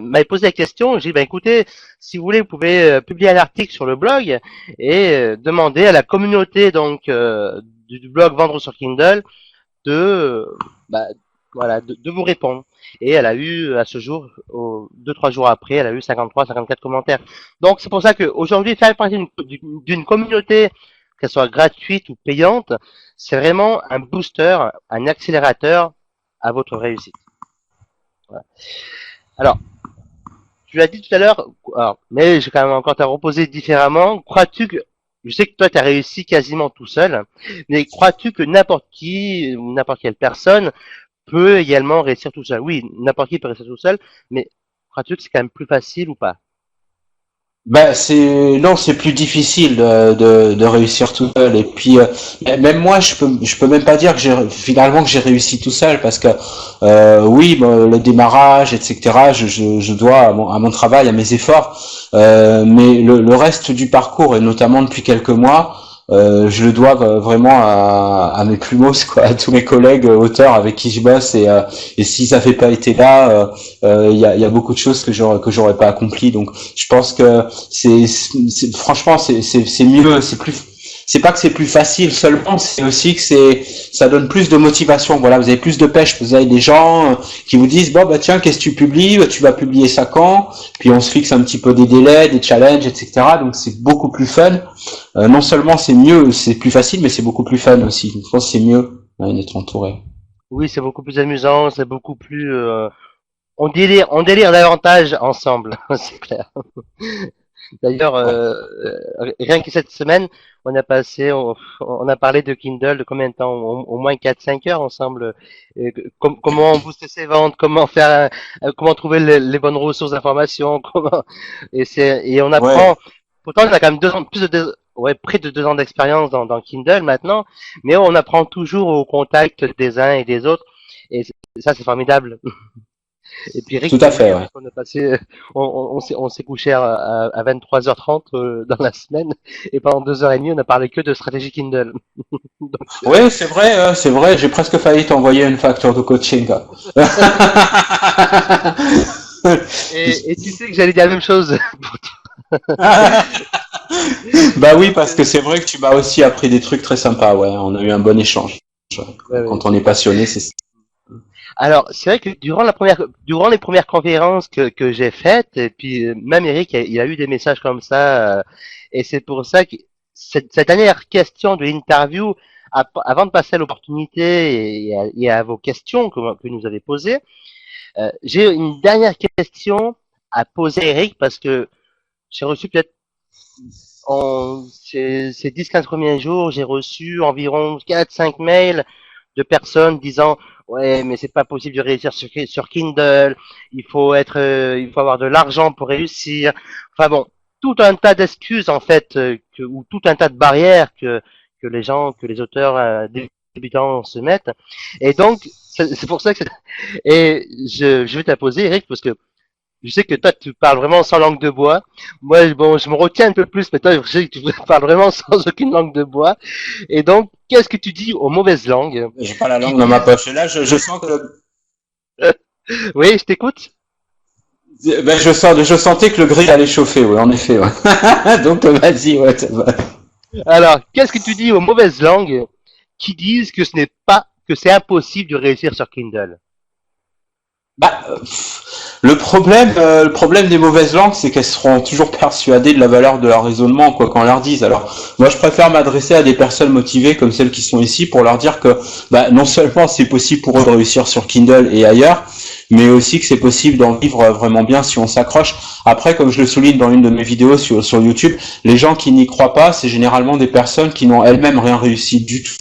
[SPEAKER 1] m'avait posé la question. J'ai dit, ben écoutez, si vous voulez, vous pouvez publier un article sur le blog et demander à la communauté donc du blog Vendre sur Kindle de bah, voilà de vous répondre. Et elle a eu à ce jour, 2-3 jours après, elle a eu 53-54 commentaires. Donc c'est pour ça qu'aujourd'hui, faire partie d'une communauté qu'elle soit gratuite ou payante, c'est vraiment un booster, un accélérateur à votre réussite. Voilà. Alors, tu l'as dit tout à l'heure, mais je vais quand même encore te reposer différemment. Crois-tu que, je sais que toi, tu as réussi quasiment tout seul, mais crois-tu que n'importe qui ou n'importe quelle personne peut également réussir tout seul? Oui, n'importe qui peut réussir tout seul, mais crois-tu que c'est quand même plus facile ou pas?
[SPEAKER 2] Bah c'est non, c'est plus difficile de réussir tout seul. Et puis même moi, je peux même pas dire que j'ai réussi tout seul parce que oui, bon, le démarrage, etc. Je dois à mon travail, à mes efforts, mais le reste du parcours et notamment depuis quelques mois. Je le dois vraiment à mes plumos, quoi, à tous mes collègues auteurs avec qui je bosse et si ça n'avait pas été là, il y a beaucoup de choses que j'aurais pas accompli. Donc je pense que franchement c'est mieux, c'est pas que c'est plus facile seulement, c'est aussi que ça donne plus de motivation. Voilà, vous avez plus de pêche, vous avez des gens qui vous disent bon bah tiens, qu'est-ce que tu publies, tu vas publier ça quand, puis on se fixe un petit peu des délais, des challenges, etc. Donc c'est beaucoup plus fun. Non seulement c'est mieux, c'est plus facile, mais c'est beaucoup plus fun aussi. Je pense que c'est mieux d'être entouré.
[SPEAKER 1] Oui, c'est beaucoup plus amusant, c'est beaucoup plus, on délire davantage ensemble, c'est clair. D'ailleurs,
[SPEAKER 2] Ouais.
[SPEAKER 1] rien que cette semaine, on a parlé de Kindle de combien de temps? Au moins 4-5 heures ensemble. Comment booster ses ventes, comment faire, comment trouver les bonnes ressources d'information, et on
[SPEAKER 2] Ouais.
[SPEAKER 1] apprend. Pourtant, on a quand même ouais, près de 2 ans d'expérience dans Kindle maintenant, mais on apprend toujours au contact des uns et des autres, et ça, c'est formidable. Et puis Rick,
[SPEAKER 2] Tout à fait.
[SPEAKER 1] oui,
[SPEAKER 2] Ouais.
[SPEAKER 1] Rick, on s'est couché à 23h30 dans la semaine et pendant 2h30 on a parlé que de stratégie Kindle. Donc,
[SPEAKER 2] Oui, c'est vrai. J'ai presque failli t'envoyer une facture de coaching. Quoi.
[SPEAKER 1] et tu sais que j'allais dire la même chose.
[SPEAKER 2] Bah oui, parce que c'est vrai que tu m'as aussi appris des trucs très sympas. Ouais, on a eu un bon échange.
[SPEAKER 1] Ouais, ouais.
[SPEAKER 2] Quand on est passionné, c'est.
[SPEAKER 1] Alors, c'est vrai que durant les premières conférences que j'ai faites, et puis même Eric, il a eu des messages comme ça, et c'est pour ça que cette dernière question de l'interview, avant de passer à l'opportunité et à vos questions que nous avez posées, j'ai une dernière question à poser à Eric parce que j'ai reçu peut-être ces 10-15 premiers jours, j'ai reçu environ 4-5 mails de personnes disant ouais mais c'est pas possible de réussir sur Kindle, il faut avoir de l'argent pour réussir. Enfin bon, tout un tas d'excuses en fait ou tout un tas de barrières que les auteurs débutants se mettent. Et donc c'est pour ça que et je vais te la poser Eric parce que je sais que toi, tu parles vraiment sans langue de bois. Moi, bon, je me retiens un peu plus, mais toi, je sais que tu parles vraiment sans aucune langue de bois. Et donc, qu'est-ce que tu dis aux mauvaises langues
[SPEAKER 2] J'ai pas la
[SPEAKER 1] qui
[SPEAKER 2] langue dans ma
[SPEAKER 1] disent,
[SPEAKER 2] poche. Et là, je sens que
[SPEAKER 1] oui, je t'écoute.
[SPEAKER 2] ben, je sentais que le grill allait chauffer. Ouais, en effet. Ouais. Donc vas-y. Ouais,
[SPEAKER 1] Alors, qu'est-ce que tu dis aux mauvaises langues qui disent que que c'est impossible de réussir sur Kindle?
[SPEAKER 2] bah, le problème des mauvaises langues, c'est qu'elles seront toujours persuadées de la valeur de leur raisonnement, quoi qu'on leur dise. Alors, moi, je préfère m'adresser à des personnes motivées comme celles qui sont ici pour leur dire que, bah, non seulement c'est possible pour eux de réussir sur Kindle et ailleurs, mais aussi que c'est possible d'en vivre vraiment bien si on s'accroche. Après, comme je le souligne dans une de mes vidéos sur YouTube, les gens qui n'y croient pas, c'est généralement des personnes qui n'ont elles-mêmes rien réussi du tout.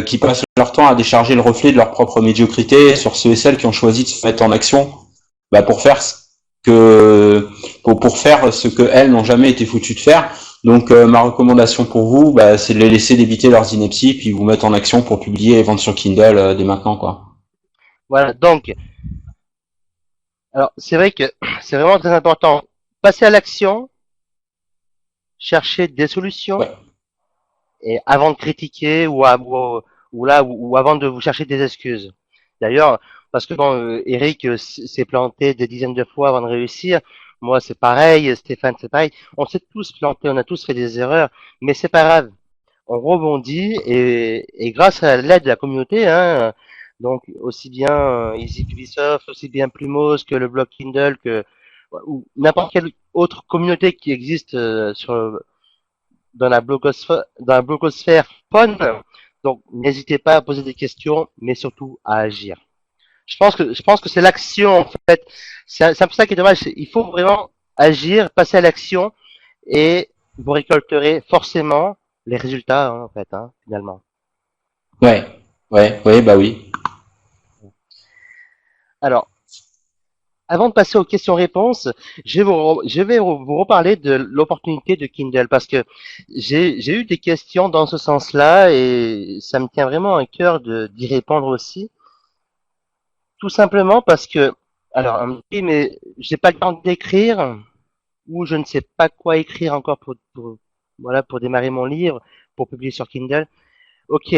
[SPEAKER 2] Qui passent leur temps à décharger le reflet de leur propre médiocrité sur ceux et celles qui ont choisi de se mettre en action bah, que pour faire ce que elles n'ont jamais été foutues de faire. Donc ma recommandation pour vous, bah, c'est de les laisser débiter leurs inepties puis vous mettre en action pour publier et vendre sur Kindle dès maintenant quoi.
[SPEAKER 1] Voilà. Donc, alors, c'est vrai que c'est vraiment très important. Passer à l'action, chercher des solutions,
[SPEAKER 2] Ouais.
[SPEAKER 1] et avant de critiquer ou avant de vous chercher des excuses. D'ailleurs, parce que bon, Eric s'est planté des dizaines de fois avant de réussir. Moi, c'est pareil. Stéphane, c'est pareil. On s'est tous plantés, on a tous fait des erreurs, mais c'est pas grave. On rebondit et grâce à l'aide de la communauté, hein, donc aussi bien Easy Ubisoft, aussi bien Plumos que le blog Kindle, que ou n'importe quelle autre communauté qui existe dans la blogosphère fun. Donc, n'hésitez pas à poser des questions, mais surtout à agir. Je pense que c'est l'action, en fait. C'est un peu ça qui est dommage. Il faut vraiment agir, passer à l'action, et vous récolterez forcément les résultats, hein, en fait, hein, finalement.
[SPEAKER 2] Ouais, ouais, bah oui.
[SPEAKER 1] Alors, avant de passer aux questions-réponses, je vais vous reparler de l'opportunité de Kindle parce que j'ai eu des questions dans ce sens-là et ça me tient vraiment à cœur d'y répondre aussi. Tout simplement parce que, alors, on me dit, mais j'ai pas le temps d'écrire ou je ne sais pas quoi écrire encore voilà, pour démarrer mon livre, pour publier sur Kindle. Ok,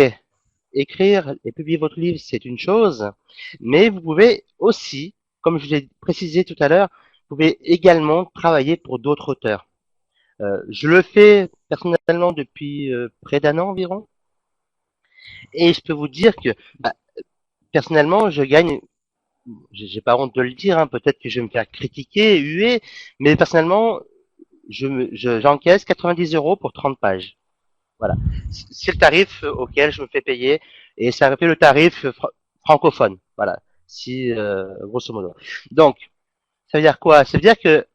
[SPEAKER 1] écrire et publier votre livre, c'est une chose, mais vous pouvez aussi, comme je l'ai précisé tout à l'heure, vous pouvez également travailler pour d'autres auteurs. Je le fais personnellement depuis près d'un an environ, et je peux vous dire que bah, personnellement, je gagne, j'ai pas honte de le dire, hein, peut-être que je vais me faire critiquer, huer, mais personnellement, j'encaisse 90 euros pour 30 pages. Voilà. C'est le tarif auquel je me fais payer et ça fait le tarif francophone. Voilà. Si grosso modo. Donc, ça veut dire quoi? Ça veut dire que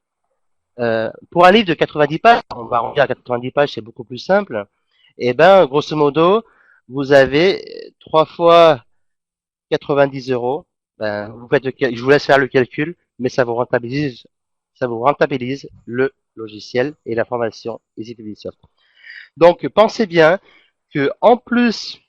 [SPEAKER 1] pour un livre de 90 pages, on va arrondir à 90 pages, c'est beaucoup plus simple. Et ben, grosso modo, vous avez 3 fois 90 euros. Ben, je vous laisse faire le calcul, mais ça vous rentabilise le logiciel et la formation EasyPubliSoft. Donc, pensez bien que en plus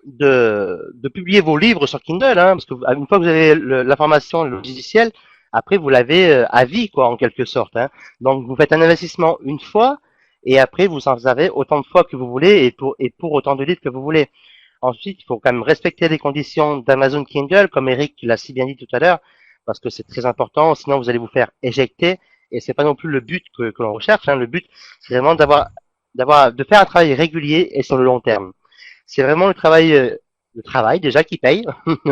[SPEAKER 1] de publier vos livres sur Kindle, hein, parce que une fois que vous avez l'information, le logiciel, après vous l'avez à vie, quoi, en quelque sorte. Hein. Donc vous faites un investissement une fois, et après vous en avez autant de fois que vous voulez, et pour autant de livres que vous voulez. Ensuite, il faut quand même respecter les conditions d'Amazon Kindle, comme Eric l'a si bien dit tout à l'heure, parce que c'est très important, sinon vous allez vous faire éjecter, et c'est pas non plus le but que l'on recherche. Hein. Le but, c'est vraiment de faire un travail régulier et sur le long terme. C'est vraiment le travail déjà qui paye.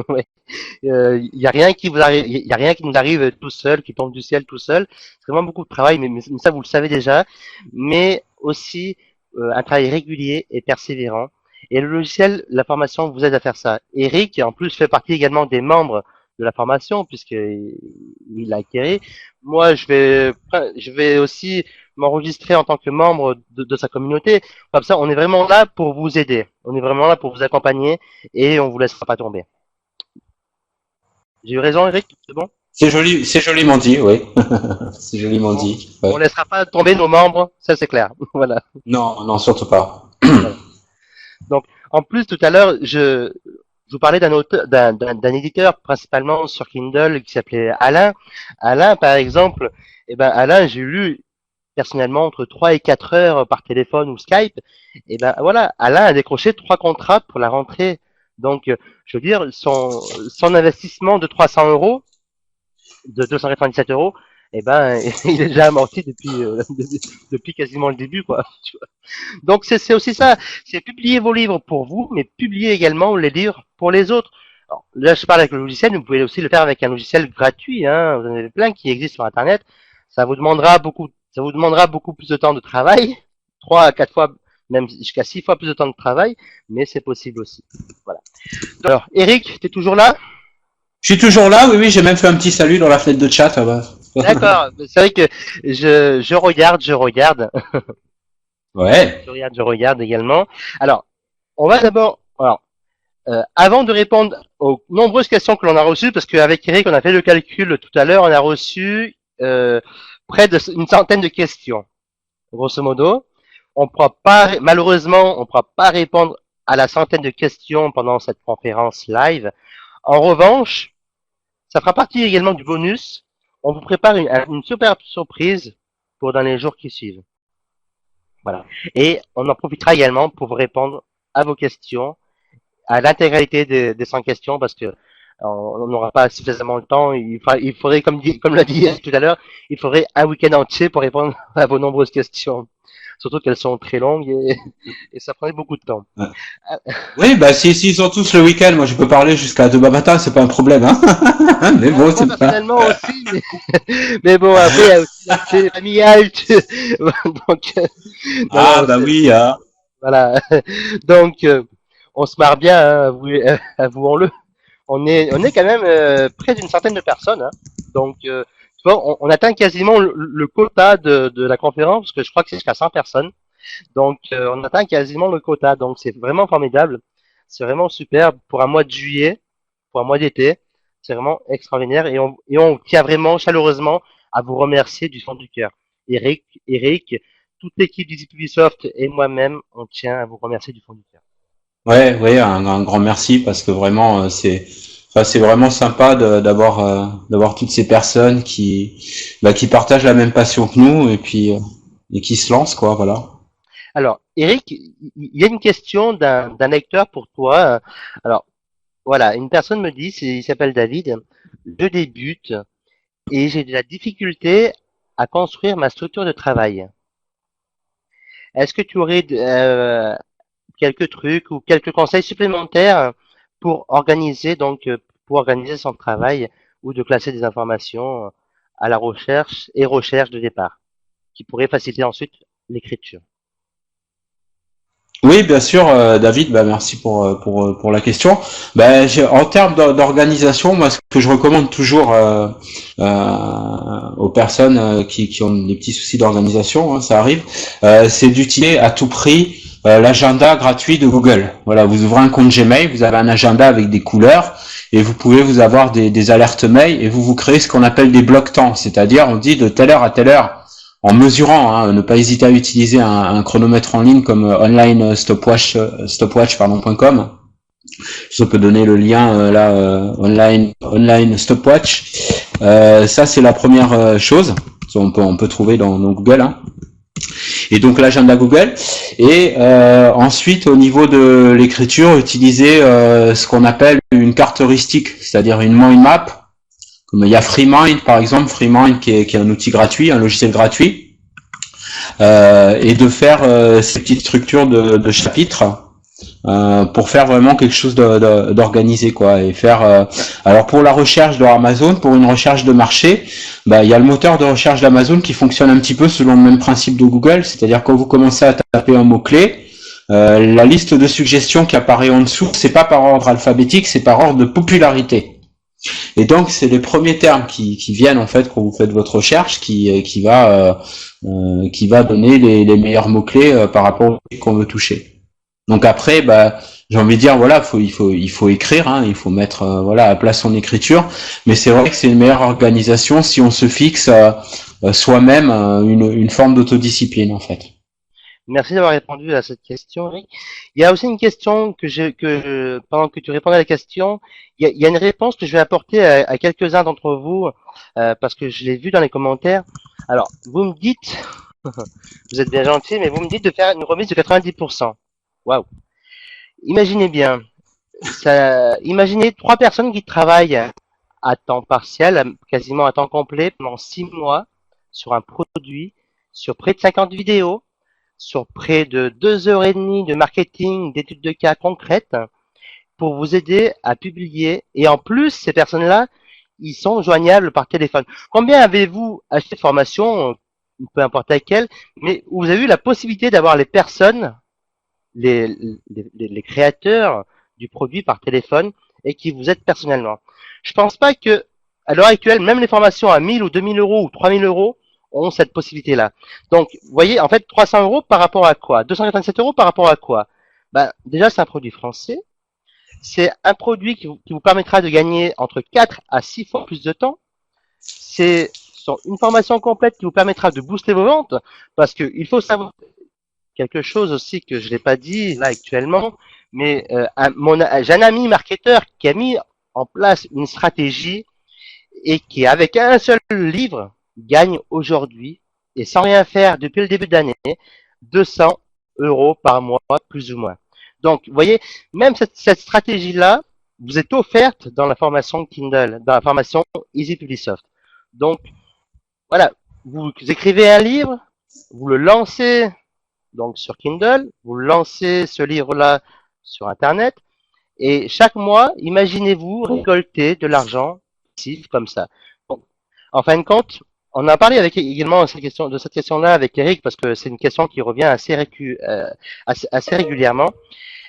[SPEAKER 1] Ouais. Y a rien qui vous arrive, y a rien qui nous arrive tout seul, qui tombe du ciel tout seul. C'est vraiment beaucoup de travail, mais ça vous le savez déjà. Mais aussi un travail régulier et persévérant. Et le logiciel, la formation vous aide à faire ça. Eric, en plus, fait partie également des membres de la formation puisqu'il l'a acquéré. Moi, je vais aussi m'enregistrer en tant que membre de sa communauté. Comme ça, on est vraiment là pour vous aider. On est vraiment là pour vous accompagner et on vous laissera pas tomber. J'ai eu raison, Eric? C'est bon?
[SPEAKER 2] C'est joliment dit, oui. C'est joliment
[SPEAKER 1] On,
[SPEAKER 2] dit.
[SPEAKER 1] on
[SPEAKER 2] Ouais.
[SPEAKER 1] laissera pas tomber nos membres, ça c'est clair. Voilà.
[SPEAKER 2] Non, non, surtout pas.
[SPEAKER 1] Voilà. Donc, en plus, tout à l'heure, je vous parlais d'un auteur, d'un éditeur principalement sur Kindle qui s'appelait Alain. Alain, par exemple, eh ben Alain, j'ai lu personnellement entre 3 et 4 heures par téléphone ou Skype. Et ben voilà, Alain a décroché 3 contrats pour la rentrée. Donc, je veux dire, son investissement de 300 euros, de 297 euros, eh ben, il est déjà amorti depuis quasiment le début, quoi. Donc c'est aussi ça, c'est publier vos livres pour vous, mais publier également les livres pour les autres. Alors, là, je parle avec le logiciel, mais vous pouvez aussi le faire avec un logiciel gratuit. Hein. Vous en avez plein qui existent sur Internet. Ça vous demandera beaucoup plus de temps de travail, 3 à 4 fois, même jusqu'à 6 fois plus de temps de travail, mais c'est possible aussi. Voilà. Alors, Eric, tu es toujours là?
[SPEAKER 2] Je suis toujours là, oui, oui, j'ai même fait un petit salut dans la fenêtre de chat là-bas.
[SPEAKER 1] D'accord. C'est vrai que je regarde,
[SPEAKER 2] Ouais.
[SPEAKER 1] je regarde également. Alors, on va d'abord. Alors, avant de répondre aux nombreuses questions que l'on a reçues, parce qu'avec Eric, on a fait le calcul tout à l'heure, on a reçu près d'une centaine de questions, grosso modo. On pourra pas, malheureusement, on pourra pas répondre à la centaine de questions pendant cette conférence live. En revanche, ça fera partie également du bonus. On vous prépare une super surprise pour dans les jours qui suivent. Voilà. Et on en profitera également pour vous répondre à vos questions à l'intégralité des 100 questions parce que on n'aura pas suffisamment de temps. Il faudrait, comme l'a dit tout à l'heure, il faudrait un week-end entier pour répondre à vos nombreuses questions. surtout qu'elles sont très longues et ça prenait beaucoup de temps.
[SPEAKER 2] Ouais. Oui, bah s'ils sont tous le week-end, moi je peux parler jusqu'à demain matin, c'est pas un problème, hein. Mais bon,
[SPEAKER 1] Moi
[SPEAKER 2] c'est pas.
[SPEAKER 1] personnellement aussi, mais bon après il y a aussi l'aspect familial, donc non
[SPEAKER 2] Ah
[SPEAKER 1] non
[SPEAKER 2] bah
[SPEAKER 1] c'est
[SPEAKER 2] oui, hein.
[SPEAKER 1] voilà donc on se marre bien, hein, avouons-le. On est quand même près d'une centaine de personnes, hein. Donc tu vois, on atteint quasiment le quota de la conférence parce que je crois que c'est jusqu'à 100 personnes. Donc on atteint quasiment le quota, donc c'est vraiment formidable. C'est vraiment super pour un mois de juillet, pour un mois d'été. C'est vraiment extraordinaire et on tient vraiment chaleureusement à vous remercier du fond du cœur. Eric, toute l'équipe d'EasyPubliSoft et moi-même, on tient à vous remercier du fond du cœur.
[SPEAKER 2] Ouais, ouais, un grand merci parce que vraiment enfin, c'est vraiment sympa d'avoir toutes ces personnes qui partagent la même passion que nous et qui se lancent quoi, voilà.
[SPEAKER 1] Alors, Eric, il y a une question d'un lecteur pour toi. Alors, voilà, une personne me dit, il s'appelle David, je débute et j'ai de la difficulté à construire ma structure de travail. Est-ce que tu aurais quelques trucs ou quelques conseils supplémentaires pour organiser pour organiser son travail ou de classer des informations à la recherche et recherche de départ, qui pourrait faciliter ensuite l'écriture.
[SPEAKER 2] Oui, bien sûr, David, bah merci pour la question. Ben, en termes d'organisation, moi, ce que je recommande toujours aux personnes qui ont des petits soucis d'organisation, hein, ça arrive, c'est d'utiliser à tout prix l'agenda gratuit de Google. Voilà, vous ouvrez un compte Gmail, vous avez un agenda avec des couleurs et vous pouvez vous avoir des alertes mail et vous créez ce qu'on appelle des blocs temps, c'est-à-dire on dit de telle heure à telle heure en mesurant, hein, ne pas hésiter à utiliser un chronomètre en ligne comme online stopwatch.com. Je peux donner le lien online stopwatch. Ça c'est la première chose. On peut trouver dans Google. Hein. Et donc l'agenda Google. Et ensuite au niveau de l'écriture, utiliser ce qu'on appelle une carte heuristique, c'est-à-dire une mind map. Comme il y a FreeMind par exemple, FreeMind qui est un outil gratuit, un logiciel gratuit, et de faire ces petites structures de chapitres pour faire vraiment quelque chose d'organisé quoi et faire alors pour la recherche de Amazon, pour une recherche de marché, bah il y a le moteur de recherche d'Amazon qui fonctionne un petit peu selon le même principe de Google, c'est-à-dire quand vous commencez à taper un mot-clé, la liste de suggestions qui apparaît en dessous, c'est pas par ordre alphabétique, c'est par ordre de popularité. Et donc c'est les premiers termes qui viennent en fait quand vous faites votre recherche qui va donner les meilleurs mots clés par rapport au qu'on veut toucher. Donc après, bah j'ai envie de dire voilà, il faut écrire, hein, il faut mettre voilà à plat son écriture, mais c'est vrai que c'est une meilleure organisation si on se fixe soi-même une forme d'autodiscipline en fait.
[SPEAKER 1] Merci d'avoir répondu à cette question, Eric. Il y a aussi une question pendant que tu répondais à la question, il y a une réponse que je vais apporter à quelques-uns d'entre vous, parce que je l'ai vu dans les commentaires. Alors, vous me dites, vous êtes bien gentil, mais vous me dites de faire une remise de 90%. Waouh. Imaginez bien, imaginez 3 personnes qui travaillent à temps partiel, quasiment à temps complet pendant 6 mois sur un produit, sur près de 50 vidéos, sur près de 2 heures et demie de marketing, d'études de cas concrètes pour vous aider à publier. Et en plus, ces personnes-là, ils sont joignables par téléphone. Combien avez-vous acheté de formation, peu importe laquelle, mais où vous avez eu la possibilité d'avoir les personnes, les créateurs du produit par téléphone et qui vous aident personnellement? Je pense pas que, à l'heure actuelle, même les formations à 1000 ou 2000 euros ou 3000 euros ont cette possibilité-là. Donc, vous voyez, en fait, 300 euros par rapport à quoi? 287 euros par rapport à quoi? Ben, déjà, c'est un produit français. C'est un produit qui vous permettra de gagner entre 4 à 6 fois plus de temps. C'est une formation complète qui vous permettra de booster vos ventes parce que il faut savoir quelque chose aussi que je n'ai pas dit là actuellement, mais j'ai un ami marketeur qui a mis en place une stratégie et qui, avec un seul livre, gagne aujourd'hui, et sans rien faire depuis le début d'année, 200 euros par mois, plus ou moins. Donc, vous voyez, même cette stratégie-là vous est offerte dans la formation Kindle, dans la formation Easy Publisoft. Donc, voilà, vous écrivez un livre, vous le lancez donc sur Kindle, vous lancez ce livre-là sur Internet, et chaque mois, imaginez-vous récolter de l'argent passif comme ça. Bon, en fin de compte, on a parlé avec également de cette question-là avec Eric parce que c'est une question qui revient assez régulièrement.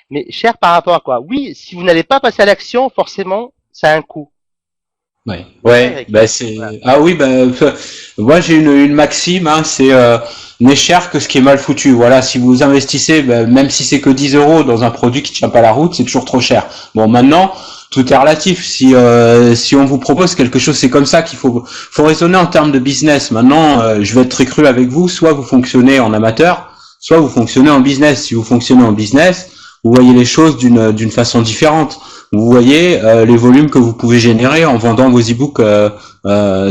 [SPEAKER 1] Mais cher par rapport à quoi? Oui, si vous n'allez pas passer à l'action, forcément, ça a un coût.
[SPEAKER 2] Ouais,
[SPEAKER 1] C'est ça,
[SPEAKER 2] ouais,
[SPEAKER 1] Eric?
[SPEAKER 2] bah
[SPEAKER 1] Voilà.
[SPEAKER 2] c'est ah oui bah moi j'ai une maxime hein, c'est n'est cher que ce qui est mal foutu. Voilà, si vous investissez même si c'est que 10 euros dans un produit qui tient pas la route, c'est toujours trop cher. Bon maintenant tout est relatif. Si on vous propose quelque chose, c'est comme ça qu'il faut raisonner en termes de business. Maintenant, je vais être très cru avec vous. Soit vous fonctionnez en amateur, soit vous fonctionnez en business. Si vous fonctionnez en business, vous voyez les choses d'une façon différente. Vous voyez les volumes que vous pouvez générer en vendant vos e-books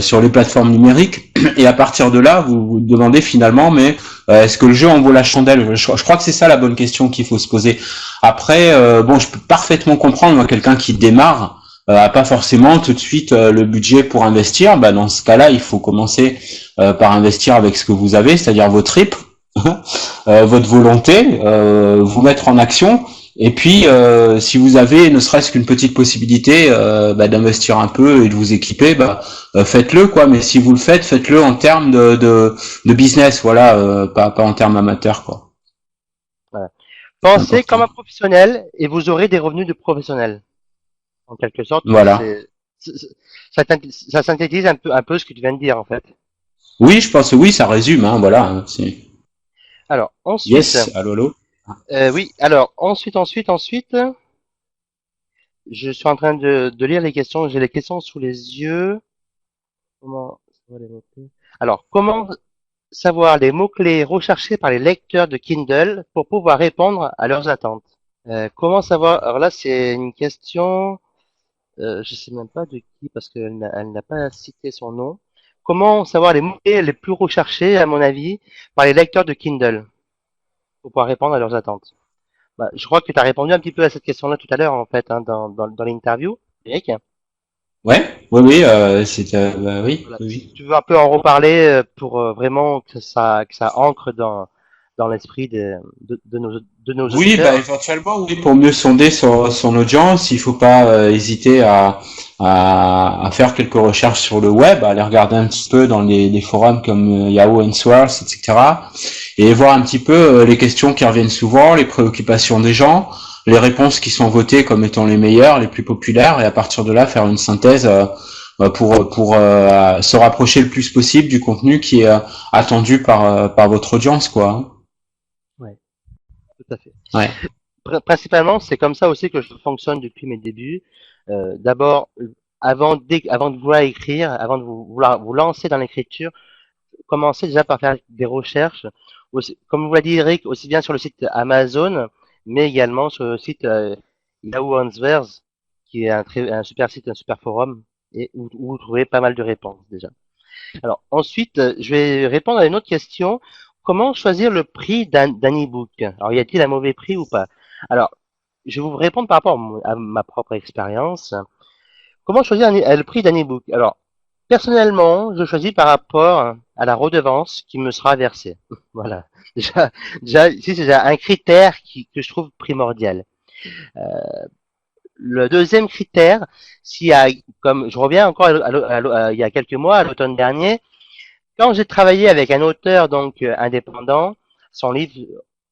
[SPEAKER 2] sur les plateformes numériques. Et à partir de là, vous vous demandez finalement, mais est-ce que le jeu en vaut la chandelle? Je crois que c'est ça la bonne question qu'il faut se poser. Après, bon, je peux parfaitement comprendre, moi, quelqu'un qui démarre a pas forcément tout de suite le budget pour investir. Bah, dans ce cas-là, il faut commencer par investir avec ce que vous avez, c'est-à-dire vos tripes, votre volonté, vous mettre en action. Et puis, si vous avez ne serait-ce qu'une petite possibilité d'investir un peu et de vous équiper, faites-le quoi. Mais si vous le faites, faites-le en termes de business, voilà, pas en termes amateurs quoi.
[SPEAKER 1] Voilà.
[SPEAKER 2] C'est
[SPEAKER 1] Pensez comme
[SPEAKER 2] important.
[SPEAKER 1] un professionnel et vous aurez des revenus de professionnel. En quelque sorte,
[SPEAKER 2] Voilà.
[SPEAKER 1] ça synthétise un peu ce que tu viens de dire, en fait.
[SPEAKER 2] Oui, je pense que oui, ça résume, hein, voilà. Hein,
[SPEAKER 1] Alors, ensuite,
[SPEAKER 2] yes, allô, allô.
[SPEAKER 1] oui, alors, ensuite, je suis en train de lire les questions. J'ai les questions sous les yeux. Comment, alors, comment savoir les mots-clés recherchés par les lecteurs de Kindle pour pouvoir répondre à leurs attentes? Comment savoir? Alors là, c'est une question, je sais même pas de qui parce elle n'a pas cité son nom. Comment savoir les mots-clés les plus recherchés, à mon avis, par les lecteurs de Kindle pour pouvoir répondre à leurs attentes? Bah, je crois que tu as répondu un petit peu à cette question-là tout à l'heure, en fait, hein, dans l'interview, Eric.
[SPEAKER 2] Ouais, oui, oui, oui,
[SPEAKER 1] Voilà.
[SPEAKER 2] oui,
[SPEAKER 1] Si
[SPEAKER 2] oui.
[SPEAKER 1] tu veux un peu en reparler pour vraiment que ça ancre dans l'esprit de nos
[SPEAKER 2] Oui, bah
[SPEAKER 1] auditeurs.
[SPEAKER 2] éventuellement, oui, pour mieux sonder son audience, il faut pas hésiter à faire quelques recherches sur le web, à aller regarder un petit peu dans les forums comme Yahoo Answers, etc. Et voir un petit peu les questions qui reviennent souvent, les préoccupations des gens, les réponses qui sont votées comme étant les meilleures, les plus populaires, et à partir de là, faire une synthèse pour se rapprocher le plus possible du contenu qui est attendu par votre audience, quoi.
[SPEAKER 1] Ouais, tout à fait.
[SPEAKER 2] Ouais.
[SPEAKER 1] Principalement, c'est comme ça aussi que je fonctionne depuis mes débuts. D'abord, avant de vouloir écrire, avant de vouloir vous lancer dans l'écriture, commencez déjà par faire des recherches, comme vous l'a dit Eric, aussi bien sur le site Amazon, mais également sur le site Yahoo Answers, qui est un super site, un super forum, et où vous trouvez pas mal de réponses déjà. Alors ensuite, je vais répondre à une autre question. Comment choisir le prix d'un e-book? Alors y a-t-il un mauvais prix ou pas? Alors, je vais vous répondre par rapport à ma propre expérience. Comment choisir le prix d'un e-book? Alors, personnellement, je choisis par rapport à la redevance qui me sera versée. Voilà. Ici, c'est déjà un critère que je trouve primordial. Le deuxième critère, s'il y a, comme je reviens encore il y a quelques mois, à l'automne dernier, quand j'ai travaillé avec un auteur donc indépendant, son livre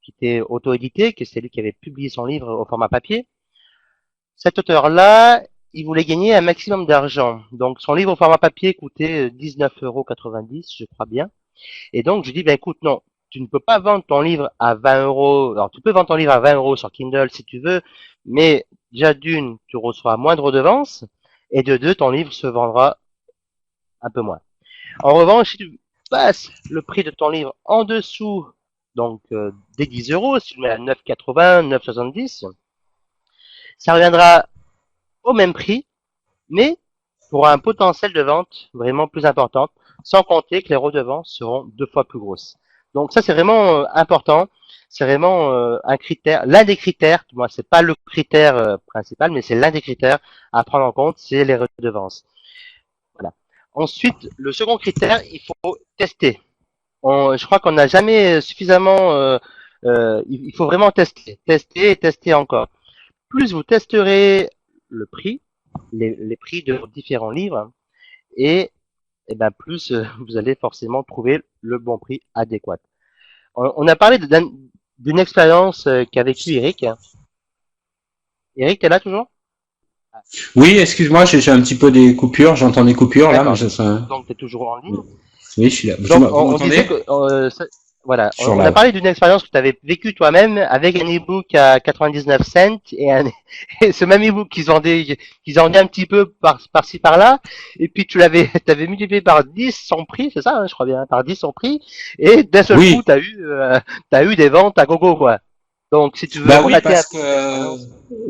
[SPEAKER 1] qui était auto-édité, que c'est lui qui avait publié son livre au format papier, cet auteur-là, il voulait gagner un maximum d'argent. Donc son livre au format papier coûtait 19,90 €, je crois bien. Et donc je dis, ben écoute, non, tu ne peux pas vendre ton livre à 20 euros. Alors tu peux vendre ton livre à 20 euros sur Kindle si tu veux, mais déjà d'une, tu reçois moins de redevances, et de deux, ton livre se vendra un peu moins. En revanche, si tu passes le prix de ton livre en dessous, donc des 10 euros, si tu le mets à 9,80, 9,70, ça reviendra au même prix, mais pour un potentiel de vente vraiment plus important, sans compter que les redevances seront 2 fois plus grosses. Donc ça, c'est vraiment important. C'est vraiment un critère, l'un des critères. Moi, c'est pas le critère principal, mais c'est l'un des critères à prendre en compte, c'est les redevances. Voilà. Ensuite, le second critère, il faut tester. Je crois qu'on n'a jamais suffisamment il faut vraiment tester et tester encore. Plus vous testerez le prix, les prix de différents livres, et ben plus vous allez forcément trouver le bon prix adéquat. On a parlé d'une expérience qu'a vécu Eric. Eric, t'es là toujours?
[SPEAKER 2] Oui, excuse-moi, j'ai un petit peu des coupures, j'entends des coupures là, mais
[SPEAKER 1] D'accord.
[SPEAKER 2] je sais.
[SPEAKER 1] Donc tu es toujours en ligne.
[SPEAKER 2] Oui, je suis là.
[SPEAKER 1] Donc
[SPEAKER 2] Vous
[SPEAKER 1] on disait
[SPEAKER 2] m'entendez?
[SPEAKER 1] que voilà,
[SPEAKER 2] Toujours
[SPEAKER 1] on a
[SPEAKER 2] là.
[SPEAKER 1] parlé d'une expérience que tu avais vécue toi-même avec un e-book à 99 cents et ce même e-book qu'ils vendaient un petit peu par-ci par-là, et puis t'avais multiplié par 10 son prix, c'est ça, hein, je crois bien, par 10 son prix, et d'un seul coup
[SPEAKER 2] Oui,
[SPEAKER 1] t'as eu des ventes à gogo quoi. Donc si tu veux
[SPEAKER 2] bah oui,
[SPEAKER 1] relater un
[SPEAKER 2] parce
[SPEAKER 1] peu
[SPEAKER 2] que
[SPEAKER 1] l'expérience.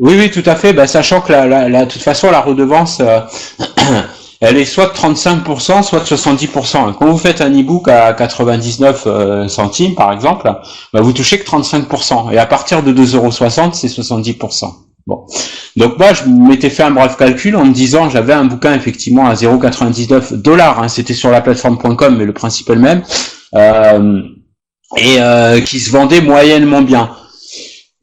[SPEAKER 2] oui, oui, tout à fait. Bah, sachant que de toute façon, la redevance, elle est soit de 35%, soit de 70%. Quand vous faites un e-book à 99 centimes, par exemple, bah, vous touchez que 35%. Et à partir de 2,60 €, c'est 70%. Bon. Donc moi, je m'étais fait un bref calcul en me disant, j'avais un bouquin effectivement à 0,99 $, hein, c'était sur la plateforme.com, mais le principe est le même, euh, qui se vendait moyennement bien.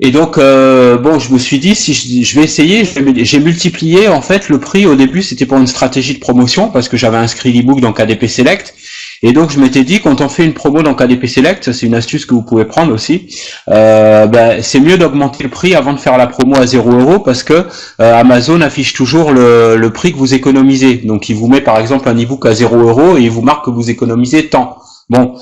[SPEAKER 2] Et donc, bon, je me suis dit, si je vais essayer, j'ai multiplié, en fait, le prix. Au début, c'était pour une stratégie de promotion, parce que j'avais inscrit l'ebook dans KDP Select. Et donc, je m'étais dit, quand on fait une promo dans KDP Select, ça c'est une astuce que vous pouvez prendre aussi, c'est mieux d'augmenter le prix avant de faire la promo à 0 €, parce que Amazon affiche toujours le prix que vous économisez. Donc, il vous met, par exemple, un ebook à 0 € et il vous marque que vous économisez tant. Bon,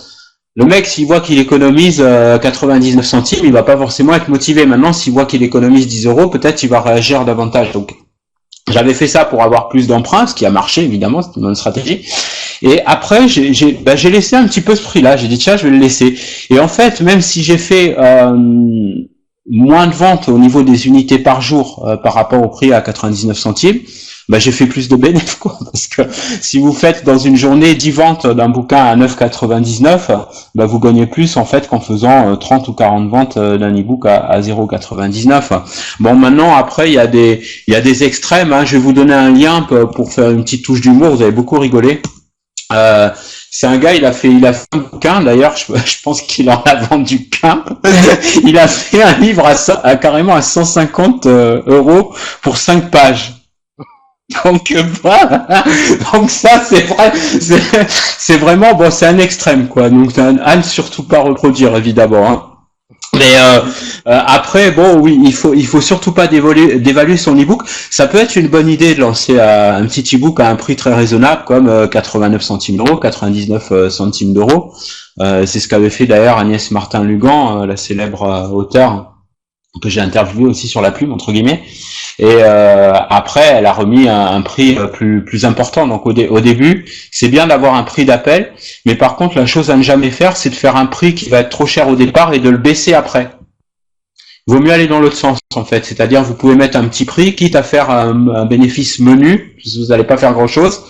[SPEAKER 2] le mec, s'il voit qu'il économise 99 centimes, il va pas forcément être motivé. Maintenant, s'il voit qu'il économise 10 €, peut-être il va réagir davantage. Donc, j'avais fait ça pour avoir plus d'emprunts, ce qui a marché, évidemment, c'est une bonne stratégie. Et après, j'ai laissé un petit peu ce prix-là. J'ai dit, tiens, je vais le laisser. Et en fait, même si j'ai fait moins de ventes au niveau des unités par jour par rapport au prix à 99 centimes, bah, j'ai fait plus de bénéfices, quoi. Parce que si vous faites dans une journée 10 ventes d'un bouquin à 9,99, bah, vous gagnez plus en fait qu'en faisant 30 ou 40 ventes d'un e-book à 0,99. Bon, maintenant, après, il y a des extrêmes, hein. Je vais vous donner un lien pour faire une petite touche d'humour. Vous avez beaucoup rigolé. Euh, c'est un gars, il a fait un bouquin, d'ailleurs, je pense qu'il en a vendu qu'un. Il a fait un livre carrément à 150 € pour 5 pages. Donc voilà. Donc ça c'est vrai, c'est vraiment bon, c'est un extrême quoi. Donc à ne surtout pas reproduire évidemment. Hein. Mais après bon oui, il faut surtout pas dévaluer son ebook. Ça peut être une bonne idée de lancer un petit ebook à un prix très raisonnable comme 89 centimes d'euros, 99 centimes d'euros. C'est ce qu'avait fait d'ailleurs Agnès Martin-Lugan, la célèbre auteure que j'ai interviewé aussi sur la plume entre guillemets. Et après, elle a remis un prix plus important. Donc au début, c'est bien d'avoir un prix d'appel, mais par contre, la chose à ne jamais faire, c'est de faire un prix qui va être trop cher au départ et de le baisser après. Il vaut mieux aller dans l'autre sens en fait, c'est-à-dire vous pouvez mettre un petit prix, quitte à faire un bénéfice menu, parce que vous n'allez pas faire grand-chose,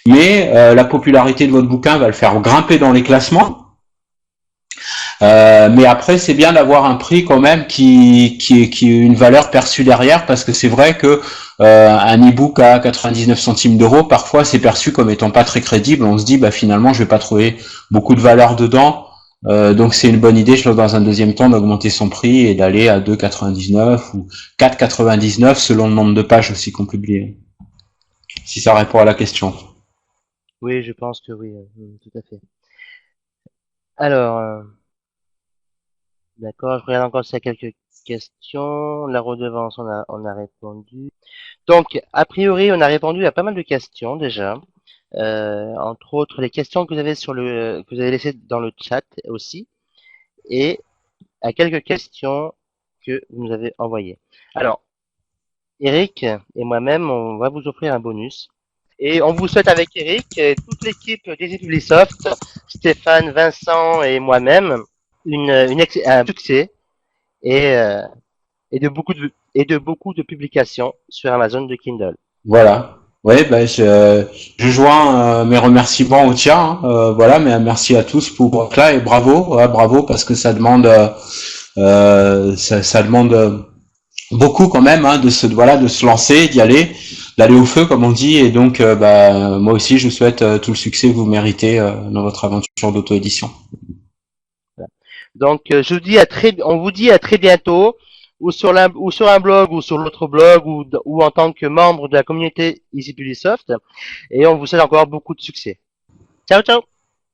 [SPEAKER 2] mais la popularité de votre bouquin va le faire grimper dans les classements. Mais après, c'est bien d'avoir un prix quand même qui est une valeur perçue derrière, parce que c'est vrai que un e-book à 99 centimes d'euros, parfois c'est perçu comme étant pas très crédible. On se dit, bah finalement, je vais pas trouver beaucoup de valeur dedans. Donc c'est une bonne idée, je pense, dans un deuxième temps, d'augmenter son prix et d'aller à 2,99 ou 4,99 selon le nombre de pages aussi qu'on publie. Si ça répond à la question.
[SPEAKER 1] Oui, je pense que oui, tout à fait. Alors, d'accord, je regarde encore s'il y a quelques questions. La redevance, on a répondu. Donc, a priori, on a répondu à pas mal de questions déjà. Entre autres, les questions que vous avez que vous avez laissées dans le chat aussi, et à quelques questions que vous nous avez envoyées. Alors, Eric et moi-même, on va vous offrir un bonus. Et on vous souhaite avec Eric et toute l'équipe des Publisoft, Stéphane, Vincent et moi-même, un succès et, euh, et de beaucoup de publications sur Amazon de Kindle.
[SPEAKER 2] Voilà. Ouais, ben je joins mes remerciements au tien. Hein. Voilà, mais merci à tous pour cela et bravo, ouais, bravo parce que ça demande ça demande beaucoup quand même hein, de se lancer, d'y aller, d'aller au feu comme on dit. Et donc moi aussi je vous souhaite tout le succès que vous méritez dans votre aventure d'auto-édition.
[SPEAKER 1] Voilà. Donc, on vous dit à très bientôt, ou sur un blog, ou sur l'autre blog, ou en tant que membre de la communauté EasyPulisoft. Et on vous souhaite encore beaucoup de succès. Ciao, ciao!